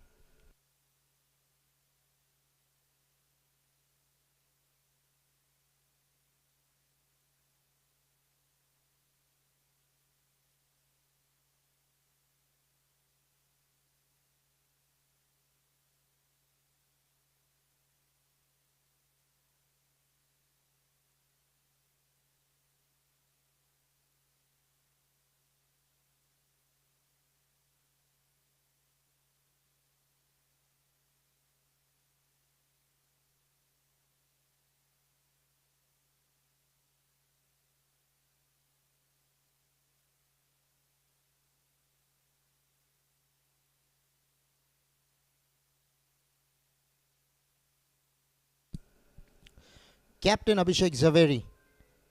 Captain Abhishek Zaveri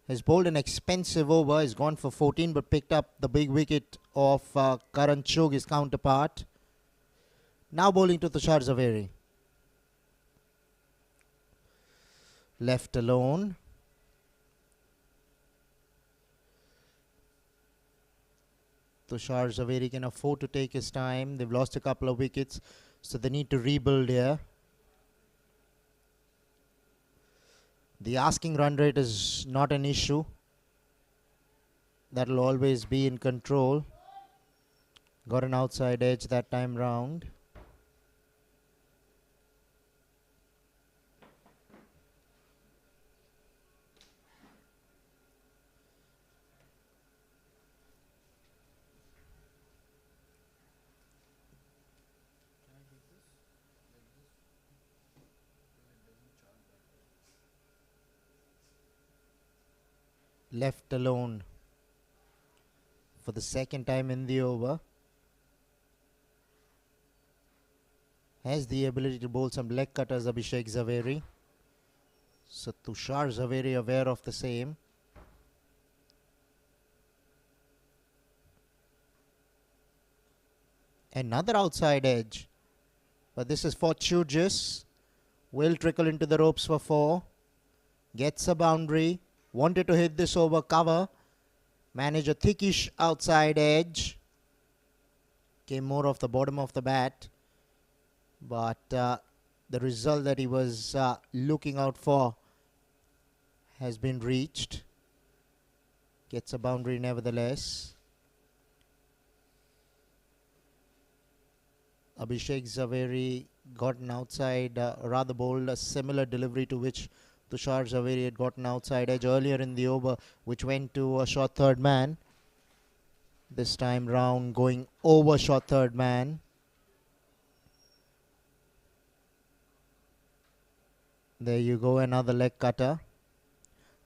has bowled an expensive over. He's gone for 14 but picked up the big wicket of Karan Chugh, his counterpart. Now bowling to Tushar Zaveri. Left alone. Tushar Zaveri can afford to take his time. They've lost a couple of wickets, so they need to rebuild here. The asking run rate is not an issue. That'll always be in control. Got an outside edge that time round. Left alone for the second time in the over. Has the ability to bowl some leg cutters, Abhishek Zaveri. So Tushar Zaveri aware of the same. Another outside edge. But this is fortuitous. Will trickle into the ropes for 4. Gets a boundary. Wanted to hit this over cover. Manage a thickish outside edge. Came more off the bottom of the bat. But the result that he was looking out for has been reached. Gets a boundary nevertheless. Abhishek Zaveri gotten outside, rather bowled a similar delivery to which Tushar Zaveri had gotten outside edge earlier in the over, which went to a short third man. This time round going over short third man. There you go, another leg cutter.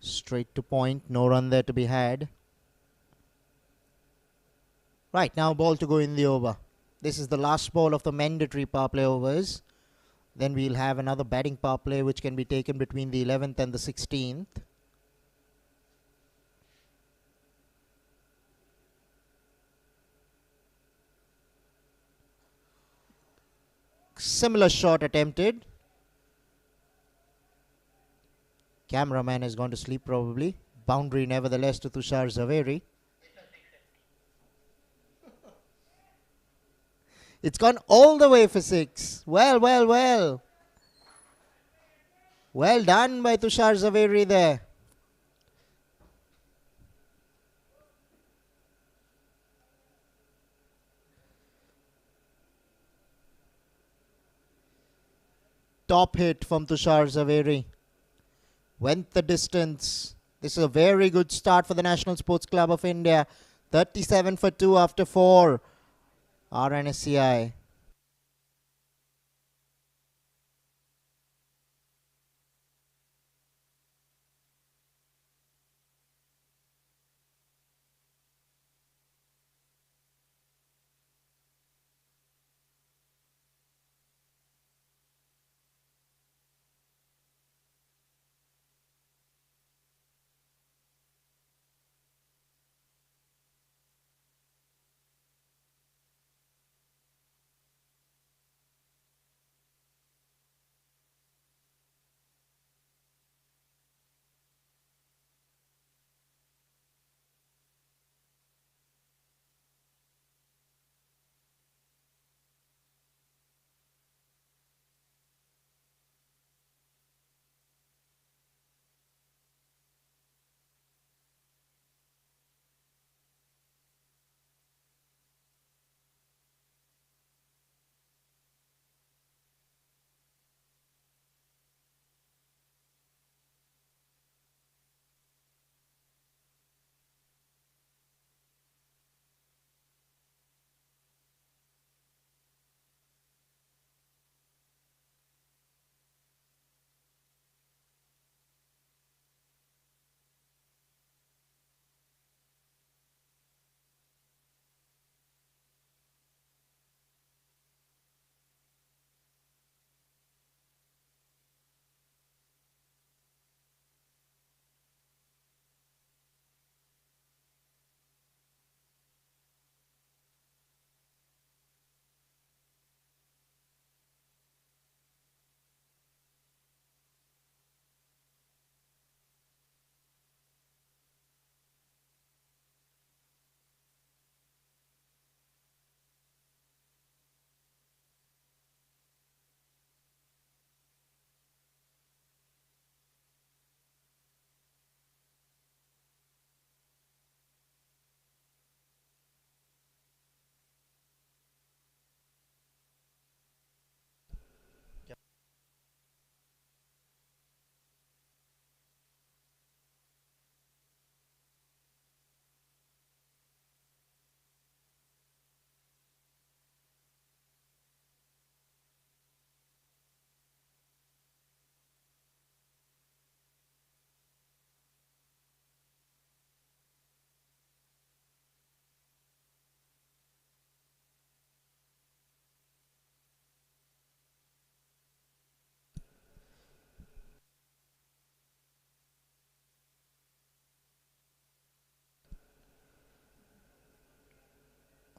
Straight to point, no run there to be had. Right, now ball to go in the over. This is the last ball of the mandatory power play overs. Then we'll have another batting power play which can be taken between the 11th and the 16th. Similar shot attempted. Cameraman has gone to sleep probably. Boundary nevertheless to Tushar Zaveri. It's gone all the way for 6. Well, well, well. Well done by Tushar Zaveri there. Top hit from Tushar Zaveri. Went the distance. This is a very good start for the National Sports Club of India. 37 for 2 after 4. RNSCI.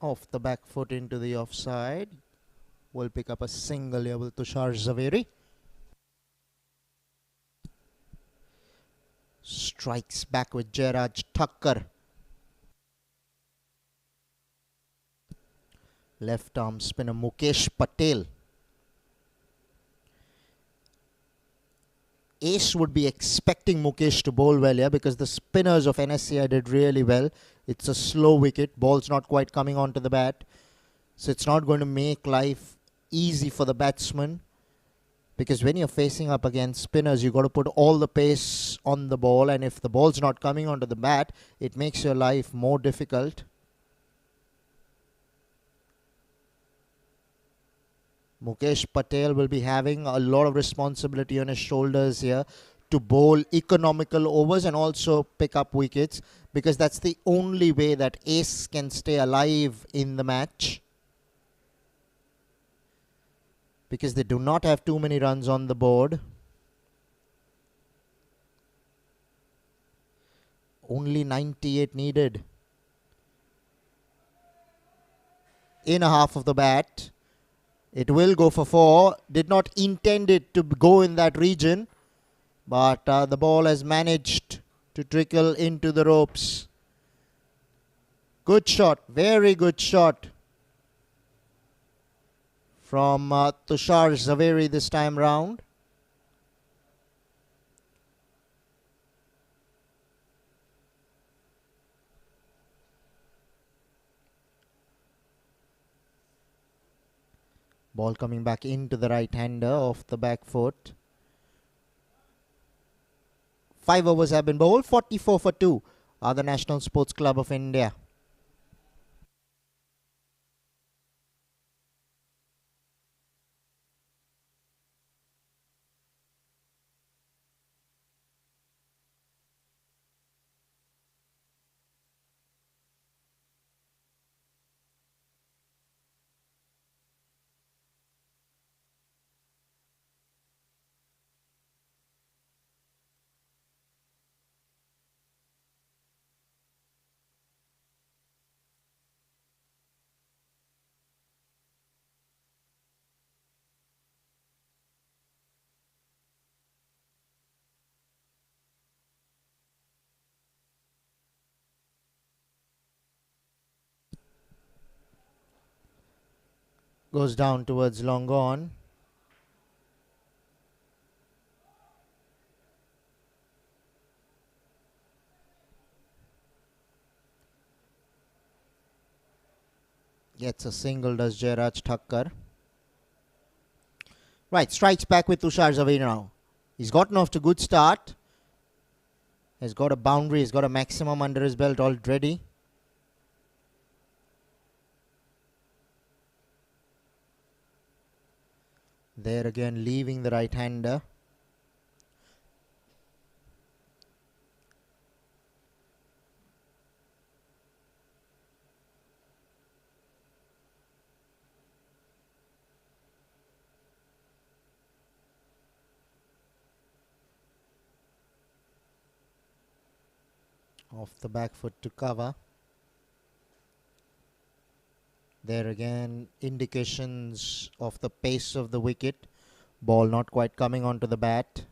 Off the back foot into the offside. Will pick up a single here with Tushar Zaveri. Strikes back with Jairaj Thakkar. Left arm spinner Mukesh Patel. Ace would be expecting Mukesh to bowl well here because the spinners of Nsci did really well. It's a slow wicket. Ball's not quite coming onto the bat. So it's not going to make life easy for the batsman, because when you're facing up against spinners, you've got to put all the pace on the ball, and if the ball's not coming onto the bat, it makes your life more difficult. Mukesh Patel will be having a lot of responsibility on his shoulders here to bowl economical overs and also pick up wickets, because that's the only way that Ace can stay alive in the match, because they do not have too many runs on the board. Only 98 needed. In a half of the bat. It will go for 4. Did not intend it to go in that region, but the ball has managed to trickle into the ropes. Good shot, very good shot from Tushar Zaveri this time round. Ball coming back into the right-hander off the back foot. 5 overs have been bowled, 44 for 2 are the National Sports Club of India. Goes down towards long on. Gets a single, does Jairaj Thakkar. Right, strikes back with Tushar Zaveri now. He's gotten off to a good start. Has got a boundary, he's got a maximum under his belt already. There again, leaving the right-hander. Off the back foot to cover. There again, indications of the pace of the wicket. Ball not quite coming onto the bat.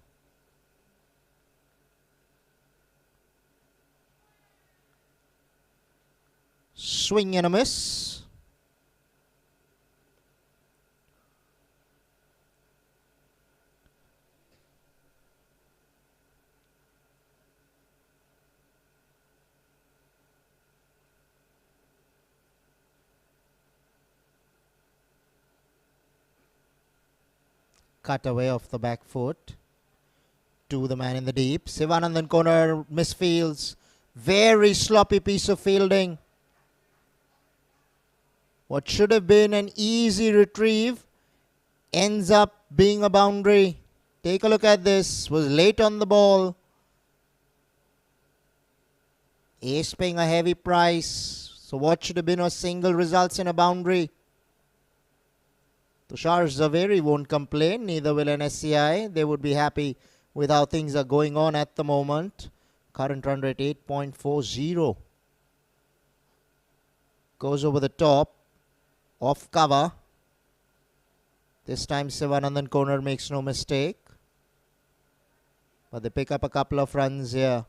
Swing and a miss. Cut away off the back foot to the man in the deep. Sivanandan corner misfields. Very sloppy piece of fielding. What should have been an easy retrieve ends up being a boundary. Take a look at this. Was late on the ball. Ace paying a heavy price. So what should have been a single results in a boundary. Tushar Zaveri won't complain, neither will Nsci. They would be happy with how things are going on at the moment. Current run rate 8.40. Goes over the top. Off cover. This time Sivanandan corner makes no mistake. But they pick up a couple of runs here.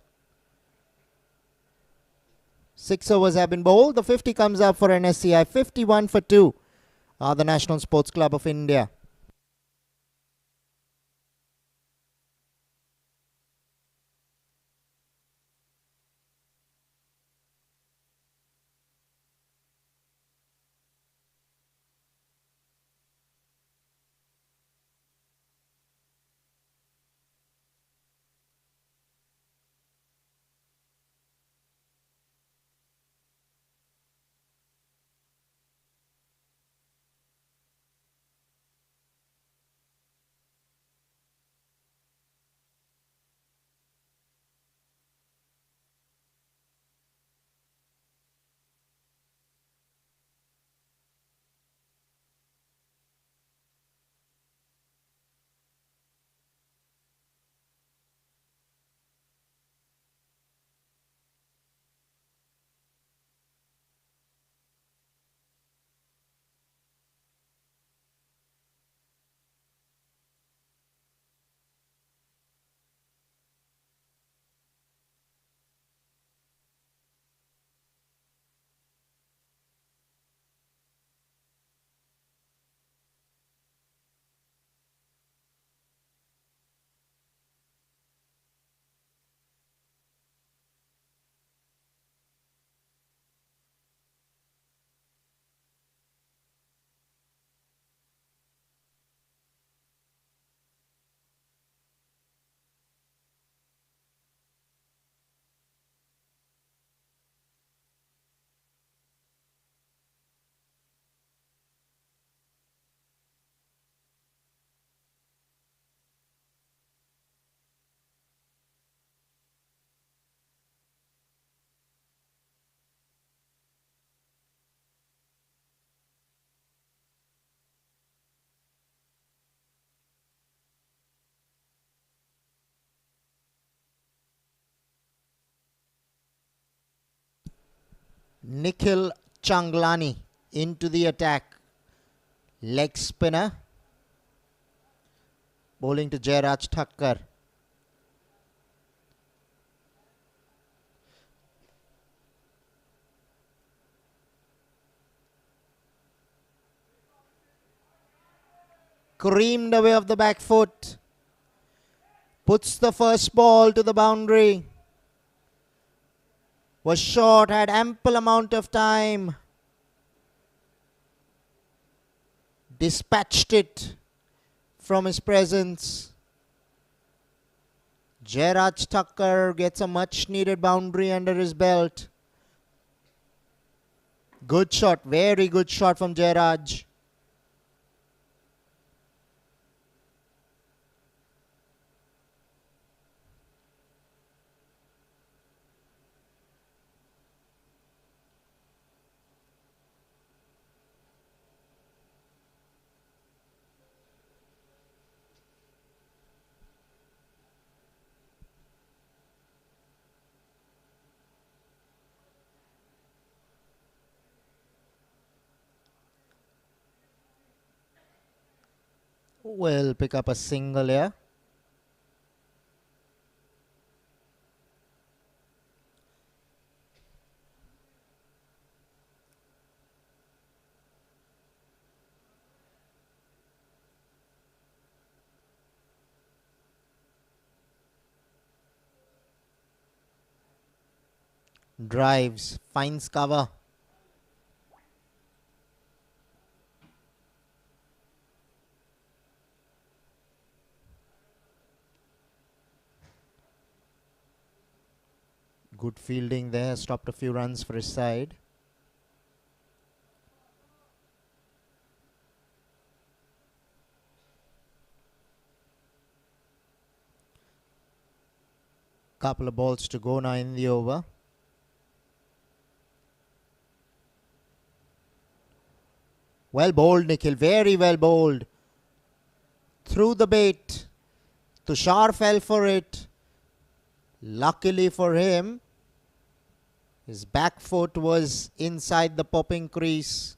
6 overs have been bowled. The 50 comes up for Nsci. 51 for 2. The National Sports Club of India. Nikhil Changlani into the attack. Leg spinner. Bowling to Jairaj Thakkar. Creamed away off the back foot. Puts the first ball to the boundary. Was short, had ample amount of time. Dispatched it from his presence. Jairaj Thakkar gets a much needed boundary under his belt. Good shot, very good shot from Jairaj. Will pick up a single here. Drives, finds cover. Good fielding there, stopped a few runs for his side. Couple of balls to go now in the over. Well bowled, Nikhil, very well bowled. Through the bait. Tushar fell for it. Luckily for him, his back foot was inside the popping crease.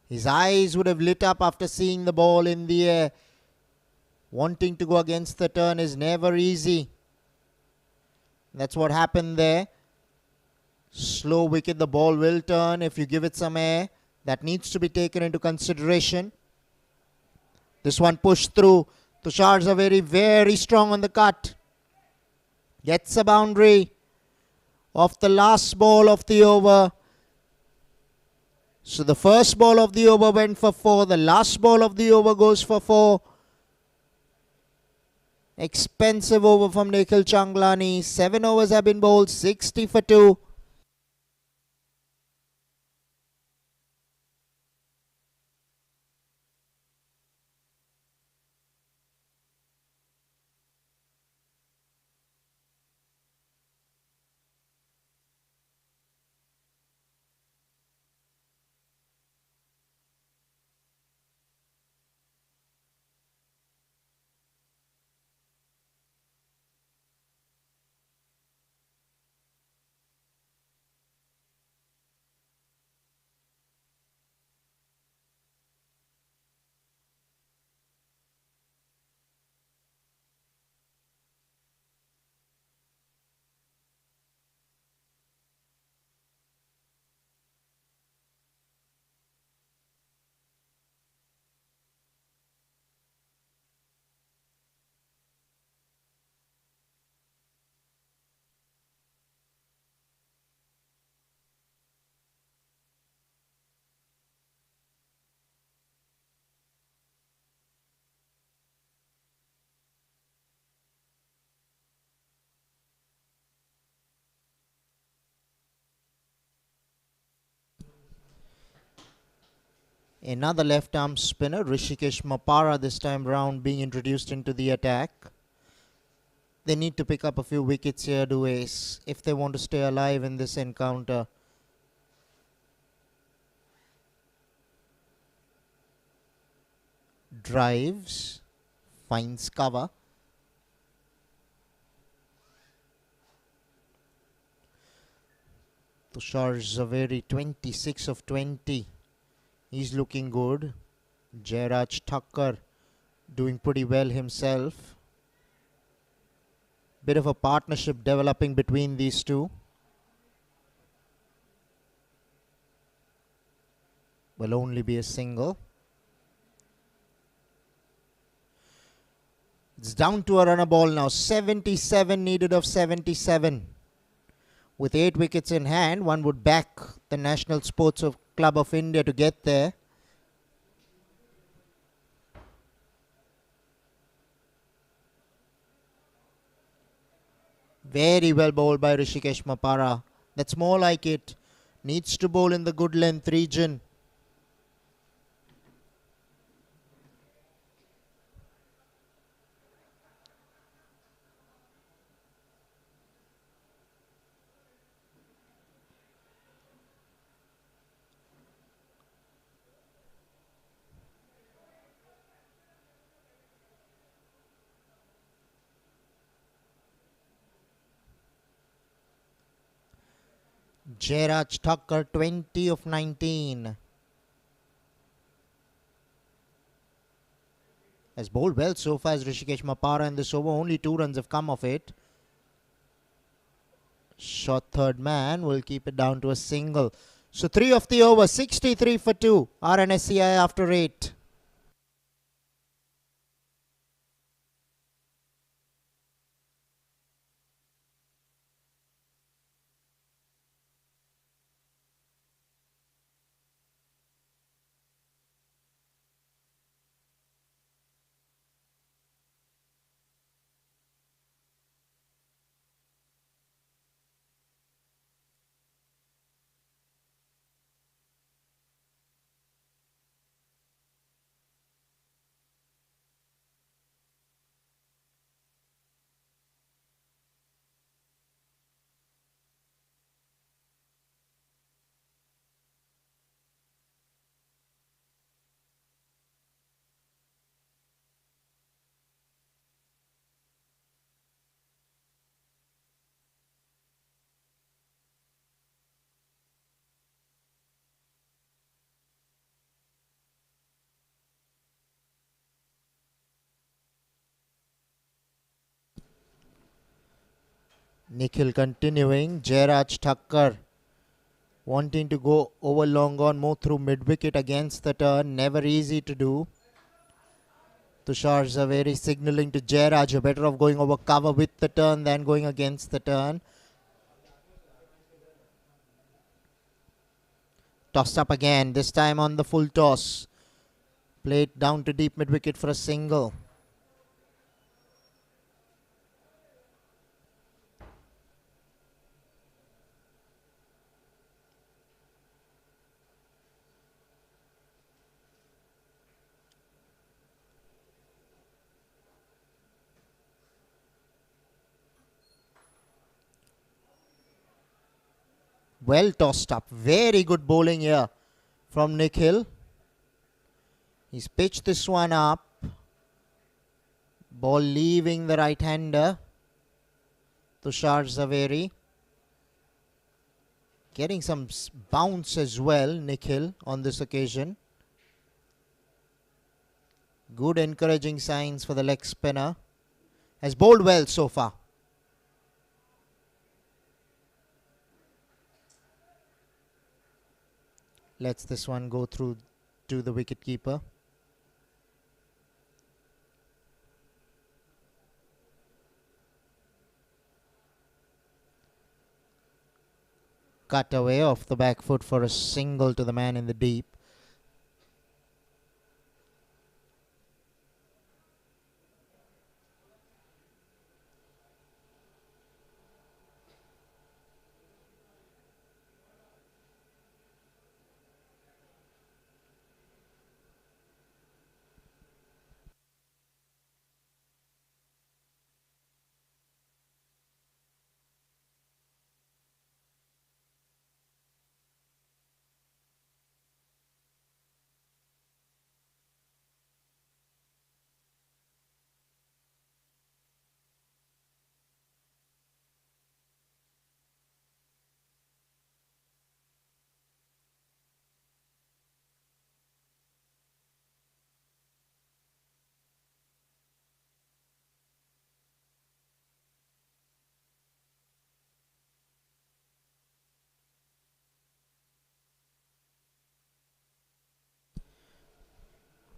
His eyes would have lit up after seeing the ball in the air. Wanting to go against the turn is never easy. That's what happened there. Slow wicket, the ball will turn if you give it some air. That needs to be taken into consideration. This one pushed through. Tushar's are very, very strong on the cut. Gets a boundary off the last ball of the over. So the first ball of the over went for 4. The last ball of the over goes for 4. Expensive over from Nikhil Changlani. 7 overs have been bowled. 60 for 2. Another left arm spinner, Rishikesh Mapara, this time round being introduced into the attack. They need to pick up a few wickets here to ace if they want to stay alive in this encounter. Drives, finds cover. Tushar Zaveri, 26 of 20. He's looking good. Jairaj Thakkar doing pretty well himself. Bit of a partnership developing between these two. Will only be a single. It's down to a runner ball now. 77 needed of 77. With 8 wickets in hand, one would back the National Sports Club of India to get there. Very well bowled by Rishikesh Mapara. That's more like it. Needs to bowl in the good length region. Jairaj Thakkar, 20 of 19. Has bowled well so far as Rishikesh Mapara in this over. Only 2 runs have come of it. Shot third man will keep it down to a single. So 3 of the over, 63 for 2. RNSCI after 8. Nikhil continuing. Jairaj Thakkar wanting to go over long on, more through mid-wicket against the turn. Never easy to do. Tushar Zaveri signalling to Jairaj, you're better off going over cover with the turn than going against the turn. Tossed up again, this time on the full toss. Played down to deep mid-wicket for a single. Well tossed up. Very good bowling here from Nikhil. He's pitched this one up. Ball leaving the right-hander. Tushar Zaveri. Getting some bounce as well, Nikhil, on this occasion. Good encouraging signs for the leg spinner. Has bowled well so far. Lets this one go through to the wicketkeeper. Cut away off the back foot for a single to the man in the deep.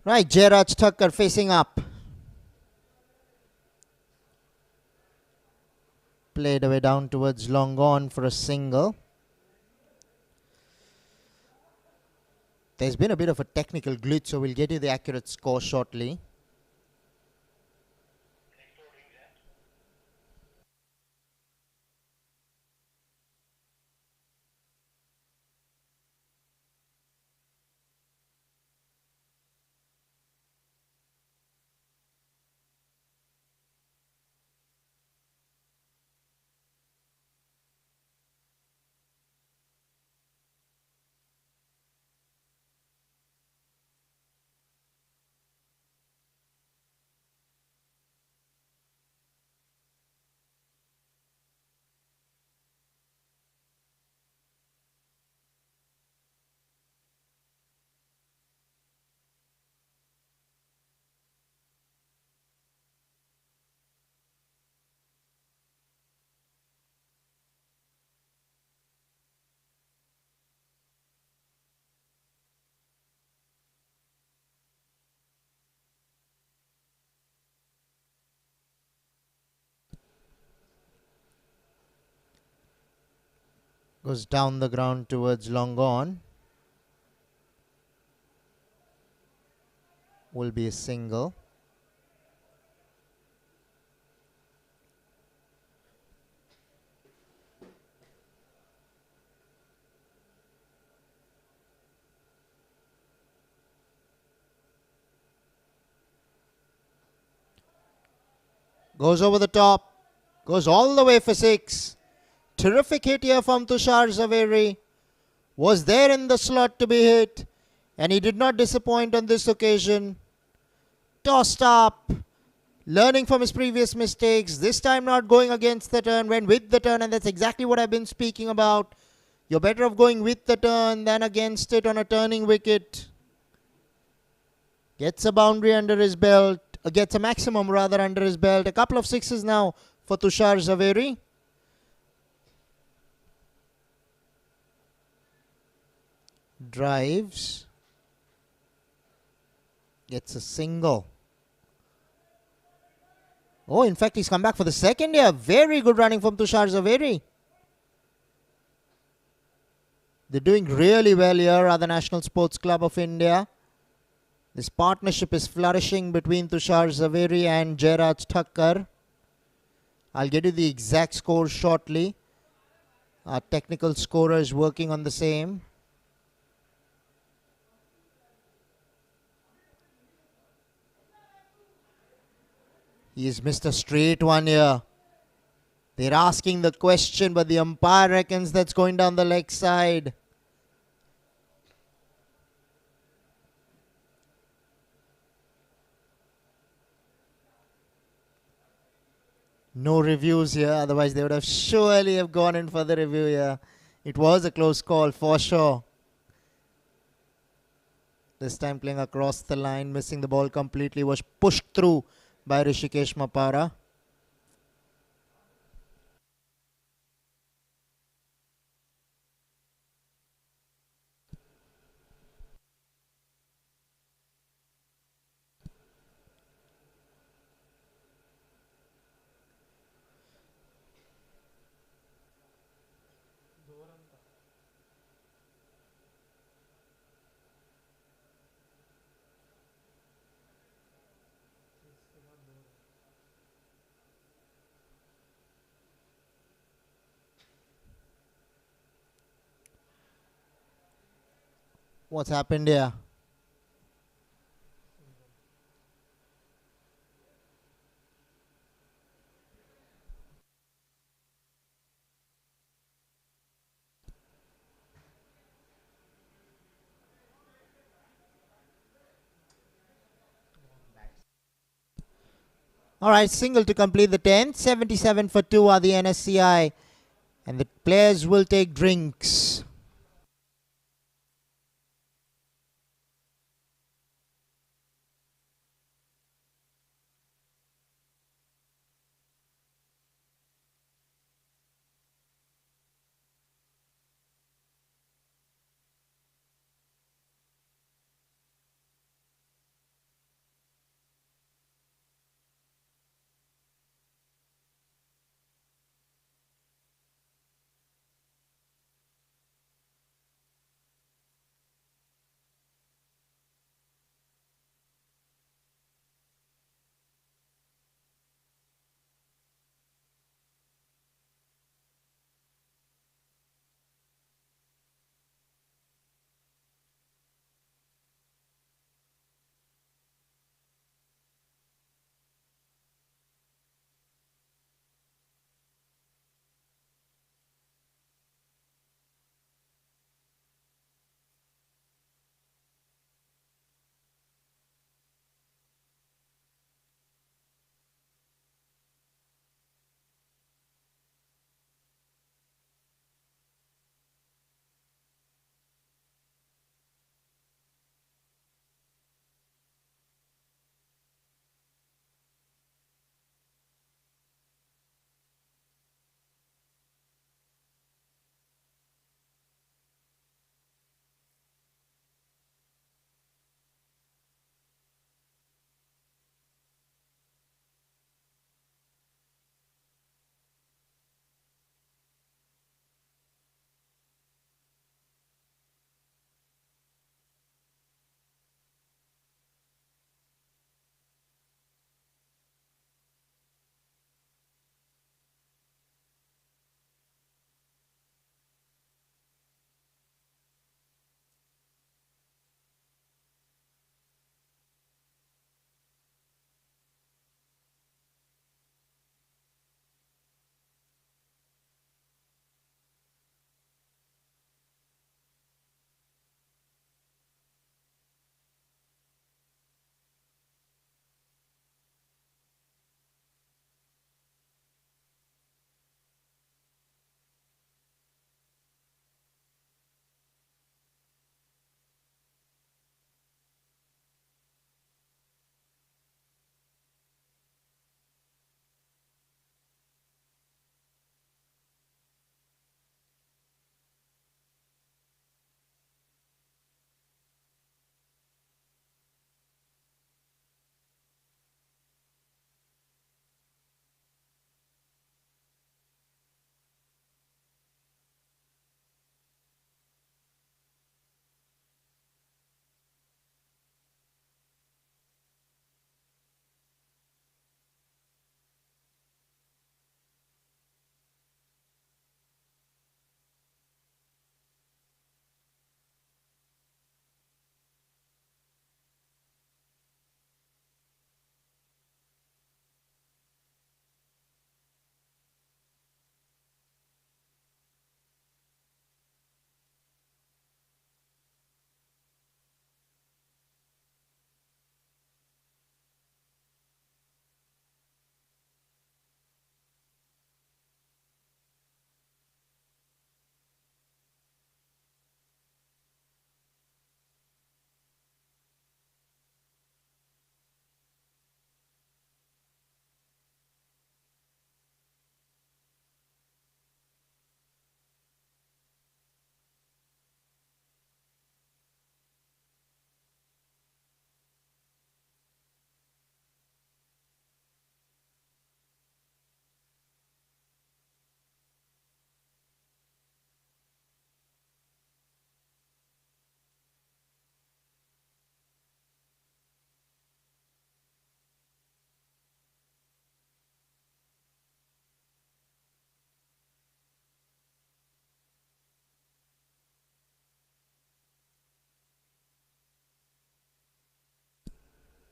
Right, Jairaj Thakkar facing up. Played away down towards long on for a single. There's been a bit of a technical glitch, so we'll get you the accurate score shortly. Goes down the ground towards long on. Will be a single. Goes over the top. Goes all the way for 6. Terrific hit here from Tushar Zaveri. Was there in the slot to be hit. And he did not disappoint on this occasion. Tossed up. Learning from his previous mistakes. This time not going against the turn. Went with the turn. And that's exactly what I've been speaking about. You're better off going with the turn than against it on a turning wicket. Gets a boundary under his belt. Gets a maximum rather under his belt. A couple of 6s now for Tushar Zaveri. Drives. Gets a single. Oh, in fact, he's come back for the second year. Very good running from Tushar Zaveri. They're doing really well here at the National Sports Club of India. This partnership is flourishing between Tushar Zaveri and Jairaj Thakkar. I'll get you the exact score shortly. Our technical scorer is working on the same. He's missed a straight one here. They're asking the question, but the umpire reckons that's going down the leg side. No reviews here, otherwise they would have surely have gone in for the review here. It was a close call for sure. This time playing across the line, missing the ball completely, was pushed through by Rishikesh Mapara. What's happened here? Alright, single to complete the 10th. 77 for 2 are the Nsci. And the players will take drinks.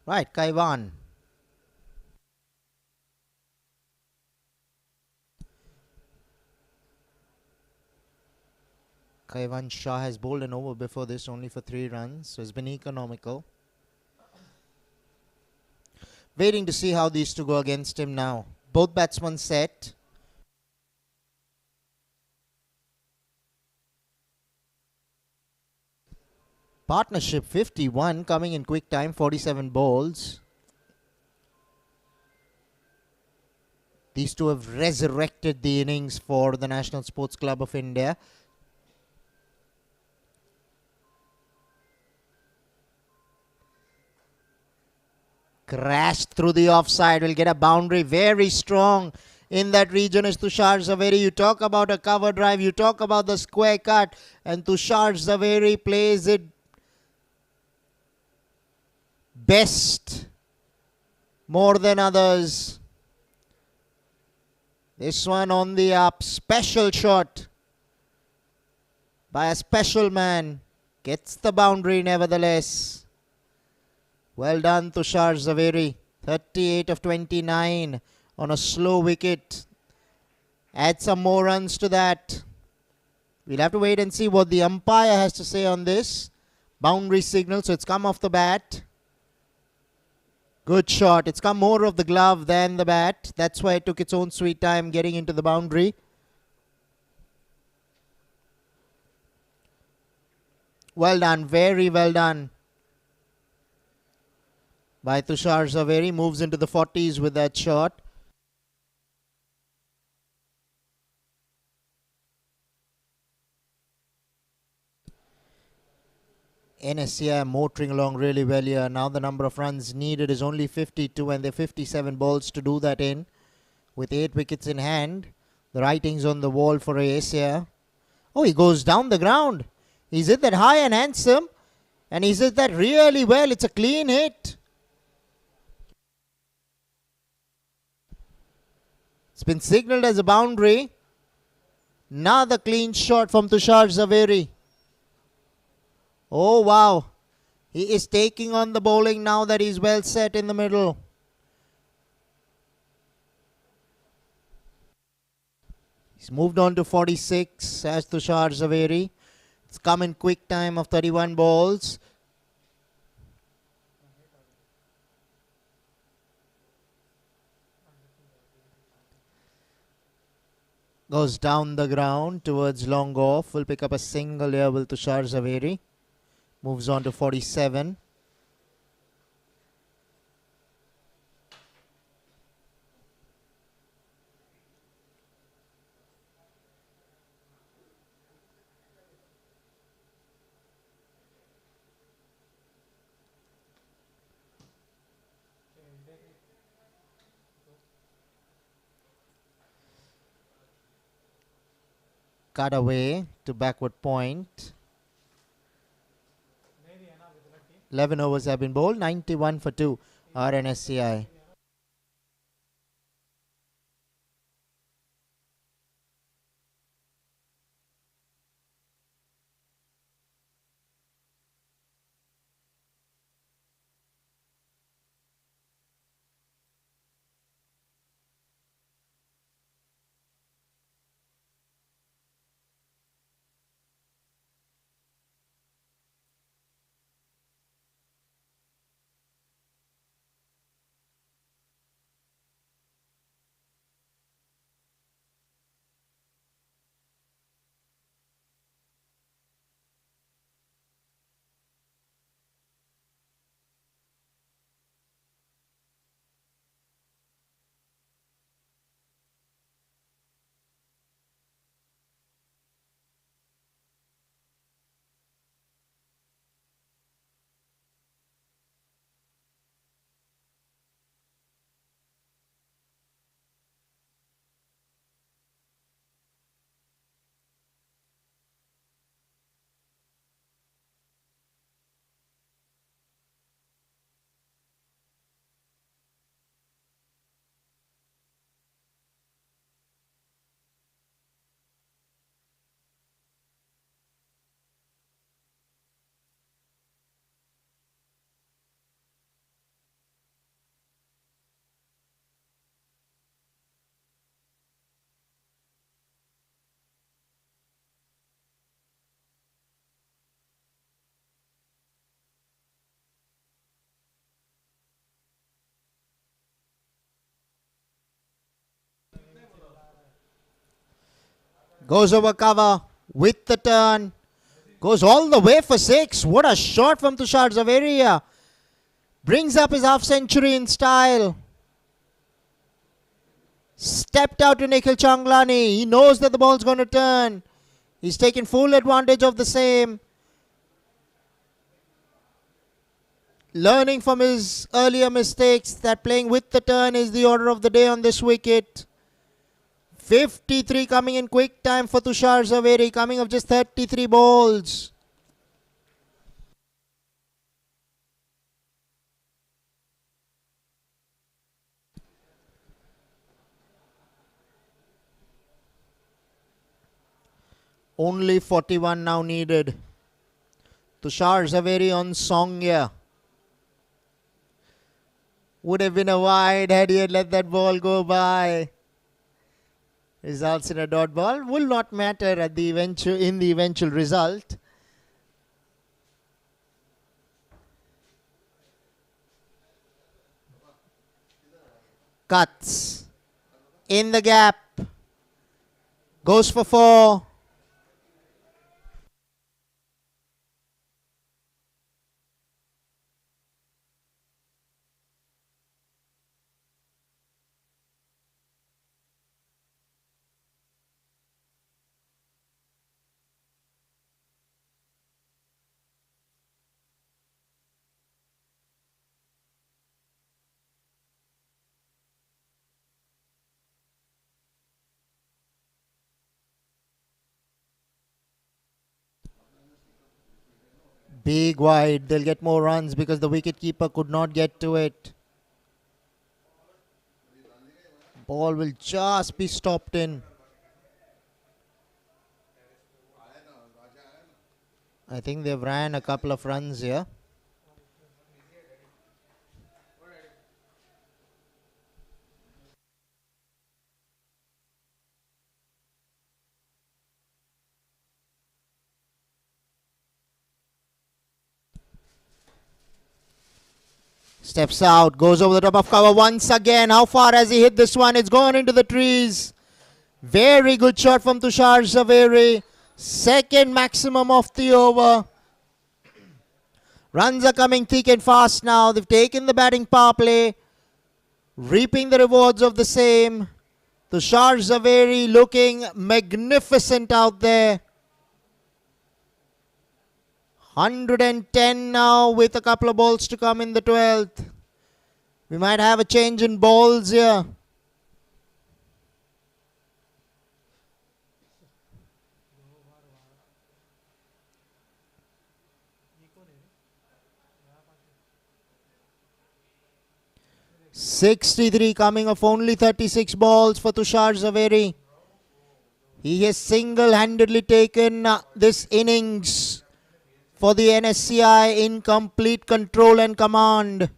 Right, Kaiwan. Kaiwan Shah has bowled an over before this, only for 3 runs, so it's been economical. Waiting to see how these two go against him now. Both batsmen set. Partnership 51 coming in quick time, 47 balls. These two have resurrected the innings for the National Sports Club of India. Crashed through the offside, will get a boundary. Very strong in that region is Tushar Zaveri. You talk about a cover drive, you talk about the square cut, and Tushar Zaveri plays it best more than others. This one on the up, special shot by a special man. Gets the boundary nevertheless. Well done, Tushar Zaveri. 38 of 29 on a slow wicket. Add some more runs to that. We'll have to wait and see what the umpire has to say on this. Boundary signal, so it's come off the bat. Good shot. It's come more of the glove than the bat. That's why it took its own sweet time getting into the boundary. Well done. Very well done by Tushar Zaveri. Moves into the 40s with that shot. Nsci are motoring along really well here. Now the number of runs needed is only 52 and there are 57 balls to do that in. With 8 wickets in hand. The writing's on the wall for Asia. Oh, he goes down the ground. He's hit that high and handsome. And he's hit that really well. It's a clean hit. It's been signalled as a boundary. Another clean shot from Tushar Zaveri. Oh, wow. He is taking on the bowling now that he's well set in the middle. He's moved on to 46 as Tushar Zaveri. It's come in quick time of 31 balls. Goes down the ground towards long off. Will pick up a single here with Tushar Zaveri. Moves on to 47. Cut away to backward point. 11 overs have been bowled. 91 for 2 are Nsci. Goes over cover with the turn. Goes all the way for 6. What a shot from Tushar Zaveri. Brings up his half century in style. Stepped out to Nikhil Changlani. He knows that the ball's going to turn. He's taken full advantage of the same. Learning from his earlier mistakes that playing with the turn is the order of the day on this wicket. 53 coming in quick time for Tushar Zaveri, coming of just 33 balls. Only 41 now needed. Tushar Zaveri on song here. Would have been a wide had he had let that ball go by. Results in a dot ball will not matter at the eventual result. Cuts in the gap. Goes for 4. Big wide. They'll get more runs because the wicketkeeper could not get to it. Ball will just be stopped in. I think they've ran a couple of runs here. Steps out, goes over the top of cover once again. How far has he hit this one? It's gone into the trees. Very good shot from Tushar Zaveri. Second maximum of the over. Runs are coming thick and fast now. They've taken the batting power play, reaping the rewards of the same. Tushar Zaveri looking magnificent out there. 110 now with a couple of balls to come in the 12th. We might have a change in balls here. .63 coming of only 36 balls for Tushar Zaveri. He has single-handedly taken this innings for the Nsci in complete control and command.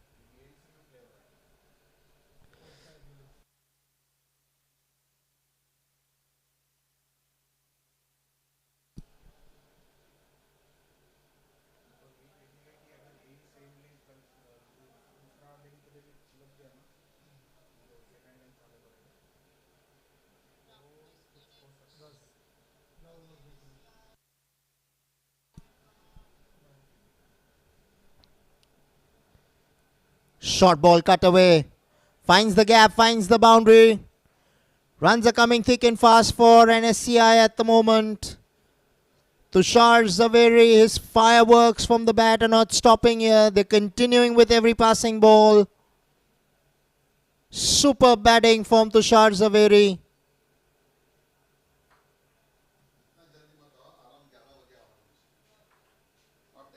Short ball cut away. Finds the gap, finds the boundary. Runs are coming thick and fast for Nsci at the moment. Tushar Zaveri, his fireworks from the bat are not stopping here. They're continuing with every passing ball. Super batting from Tushar Zaveri.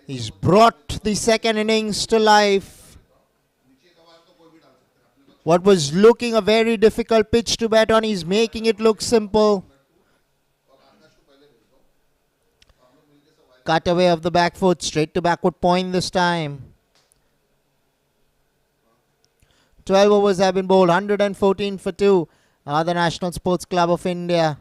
He's brought the second innings to life. What was looking a very difficult pitch to bat on, he's making it look simple. Cut away of the back foot, straight to backward point this time. 12 overs have been bowled, 114 for 2. The National Sports Club of India.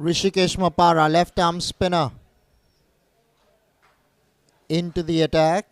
Rishikesh Mapara, left arm spinner, into the attack.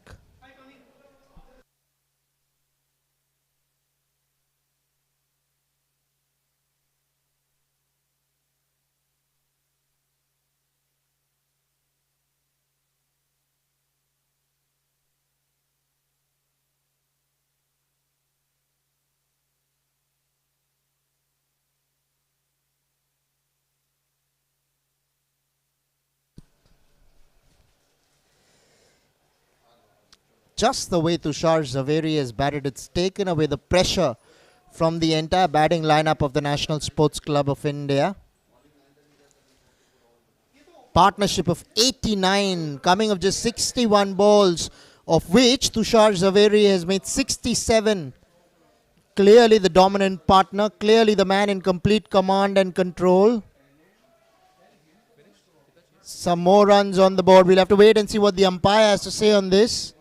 Just the way Tushar Zaveri has batted, it's taken away the pressure from the entire batting lineup of the National Sports Club of India. Partnership of 89, coming of just 61 balls, of which Tushar Zaveri has made 67. Clearly the dominant partner, clearly the man in complete command and control. Some more runs on the board. We'll have to wait and see what the umpire has to say on this.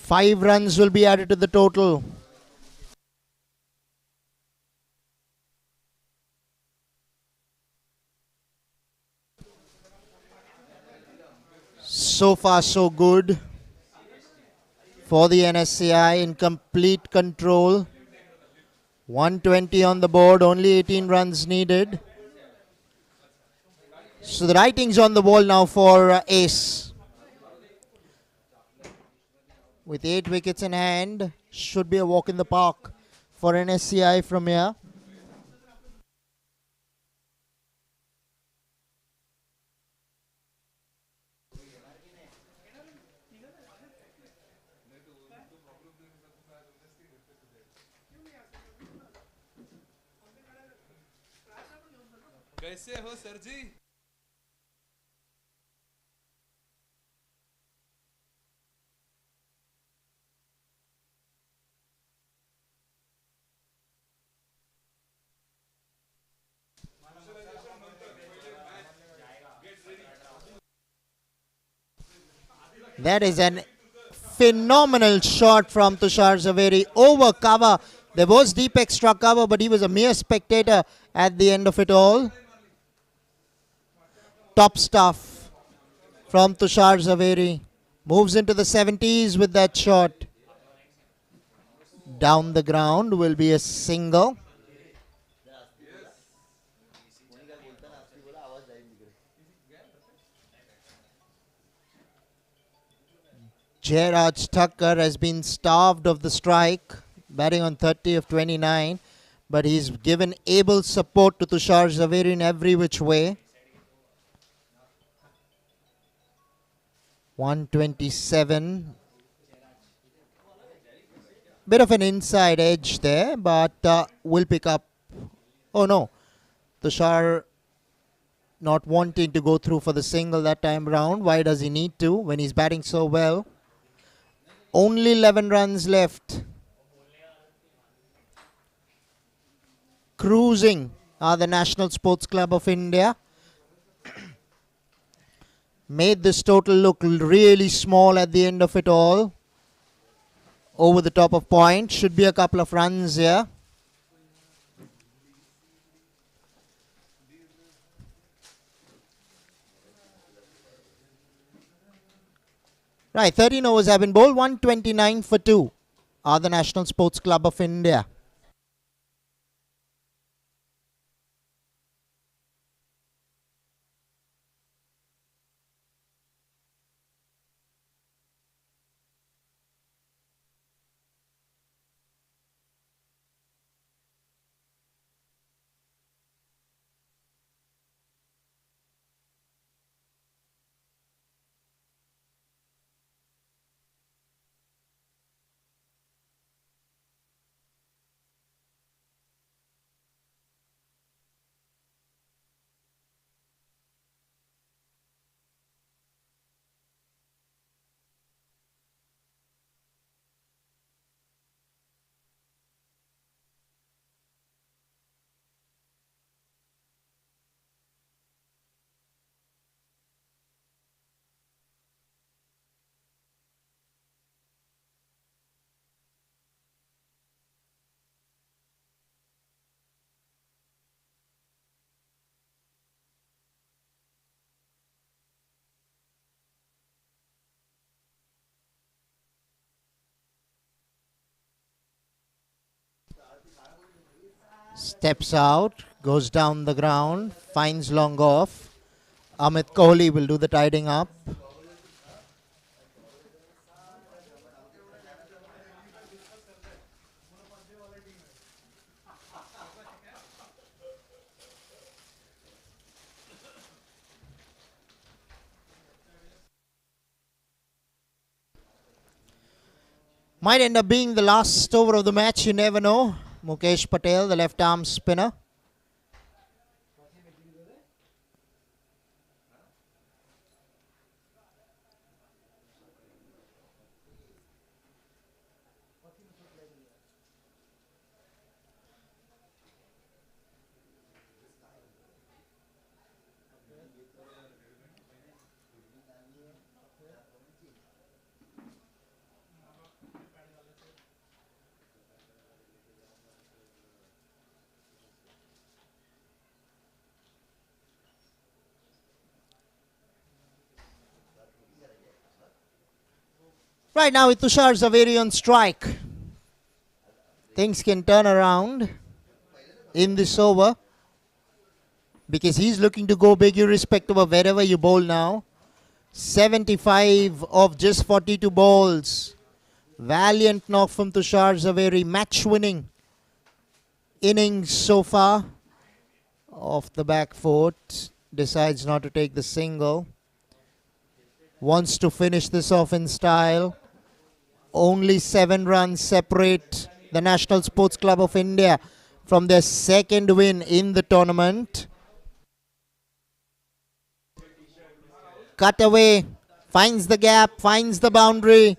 Five runs will be added to the total. So far, so good for the Nsci in complete control. 120 on the board, only 18 runs needed. So the writing's on the wall now for Ace. With 8 wickets in hand, should be a walk in the park for Nsci from here. कैसे हो sir ji? That is an phenomenal shot from Tushar Zaveri over cover. There was deep extra cover, but he was a mere spectator at the end of it all. Top stuff from Tushar Zaveri. Moves into the 70s with that shot. Down the ground will be a single. Jairaj Thakkar has been starved of the strike, batting on 30 of 29, but he's given able support to Tushar Zaveri in every which way. 127. Bit of an inside edge there, but will pick up. Oh no, Tushar not wanting to go through for the single that time round. Why does he need to when he's batting so well? Only 11 runs left. Cruising are the National Sports Club of India. Made this total look really small at the end of it all. Over the top of point. Should be a couple of runs here. Right, 13 overs have been bowled. 129 for 2 are the National Sports Club of India. Steps out, goes down the ground, finds long off. Amit Kohli will do the tidying up. Might end up being the last over of the match, you never know. Mukesh Patel, the left arm spinner. Right now with Tushar Zaveri on strike, things can turn around in this over because he's looking to go big irrespective of wherever you bowl now. 75 of just 42 balls. Valiant knock from Tushar Zaveri, match winning innings so far. Off the back foot, decides not to take the single. Wants to finish this off in style. Only 7 runs separate the National Sports Club of India from their second win in the tournament. Cut away, finds the gap, finds the boundary.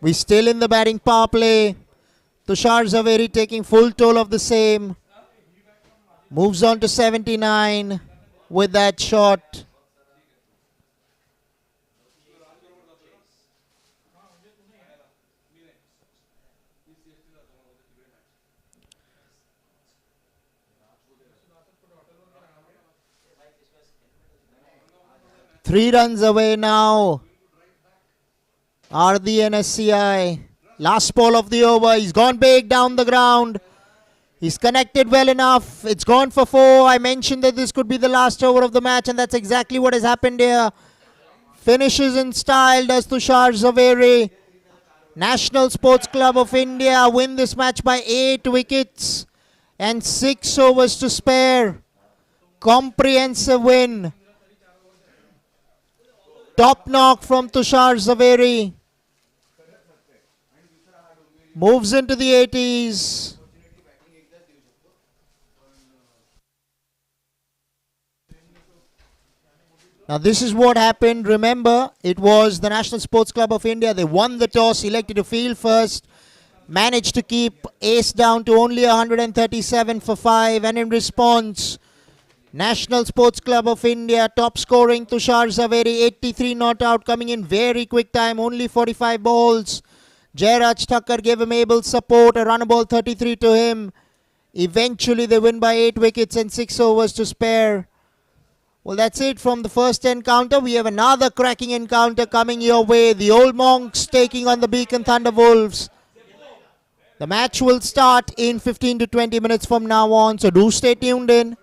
We're still in the batting power play. Tushar Zaveri taking full toll of the same. Moves on to 79 with that shot. Three runs away now are the Nsci. Last ball of the over. He's gone big down the ground. He's connected well enough. It's gone for 4. I mentioned that this could be the last over of the match, and that's exactly what has happened here. Finishes in style does Tushar Zaveri. National Sports Club of India win this match by 8 wickets and 6 overs to spare. Comprehensive win. Top knock from Tushar Zaveri. Moves into the 80s. Now this is what happened. Remember, it was the National Sports Club of India. They won the toss, elected to field first. Managed to keep ace down to only 137 for 5. And in response, National Sports Club of India, top scoring Tushar Zaveri, 83 not out, coming in very quick time, only 45 balls. Jairaj Thakkar gave him able support, a run ball 33 to him. Eventually they win by 8 wickets and 6 overs to spare. Well, that's it from the first encounter. We have another cracking encounter coming your way. The Old Monks taking on the Beacon Thunderwolves. The match will start in 15 to 20 minutes from now on, so do stay tuned in.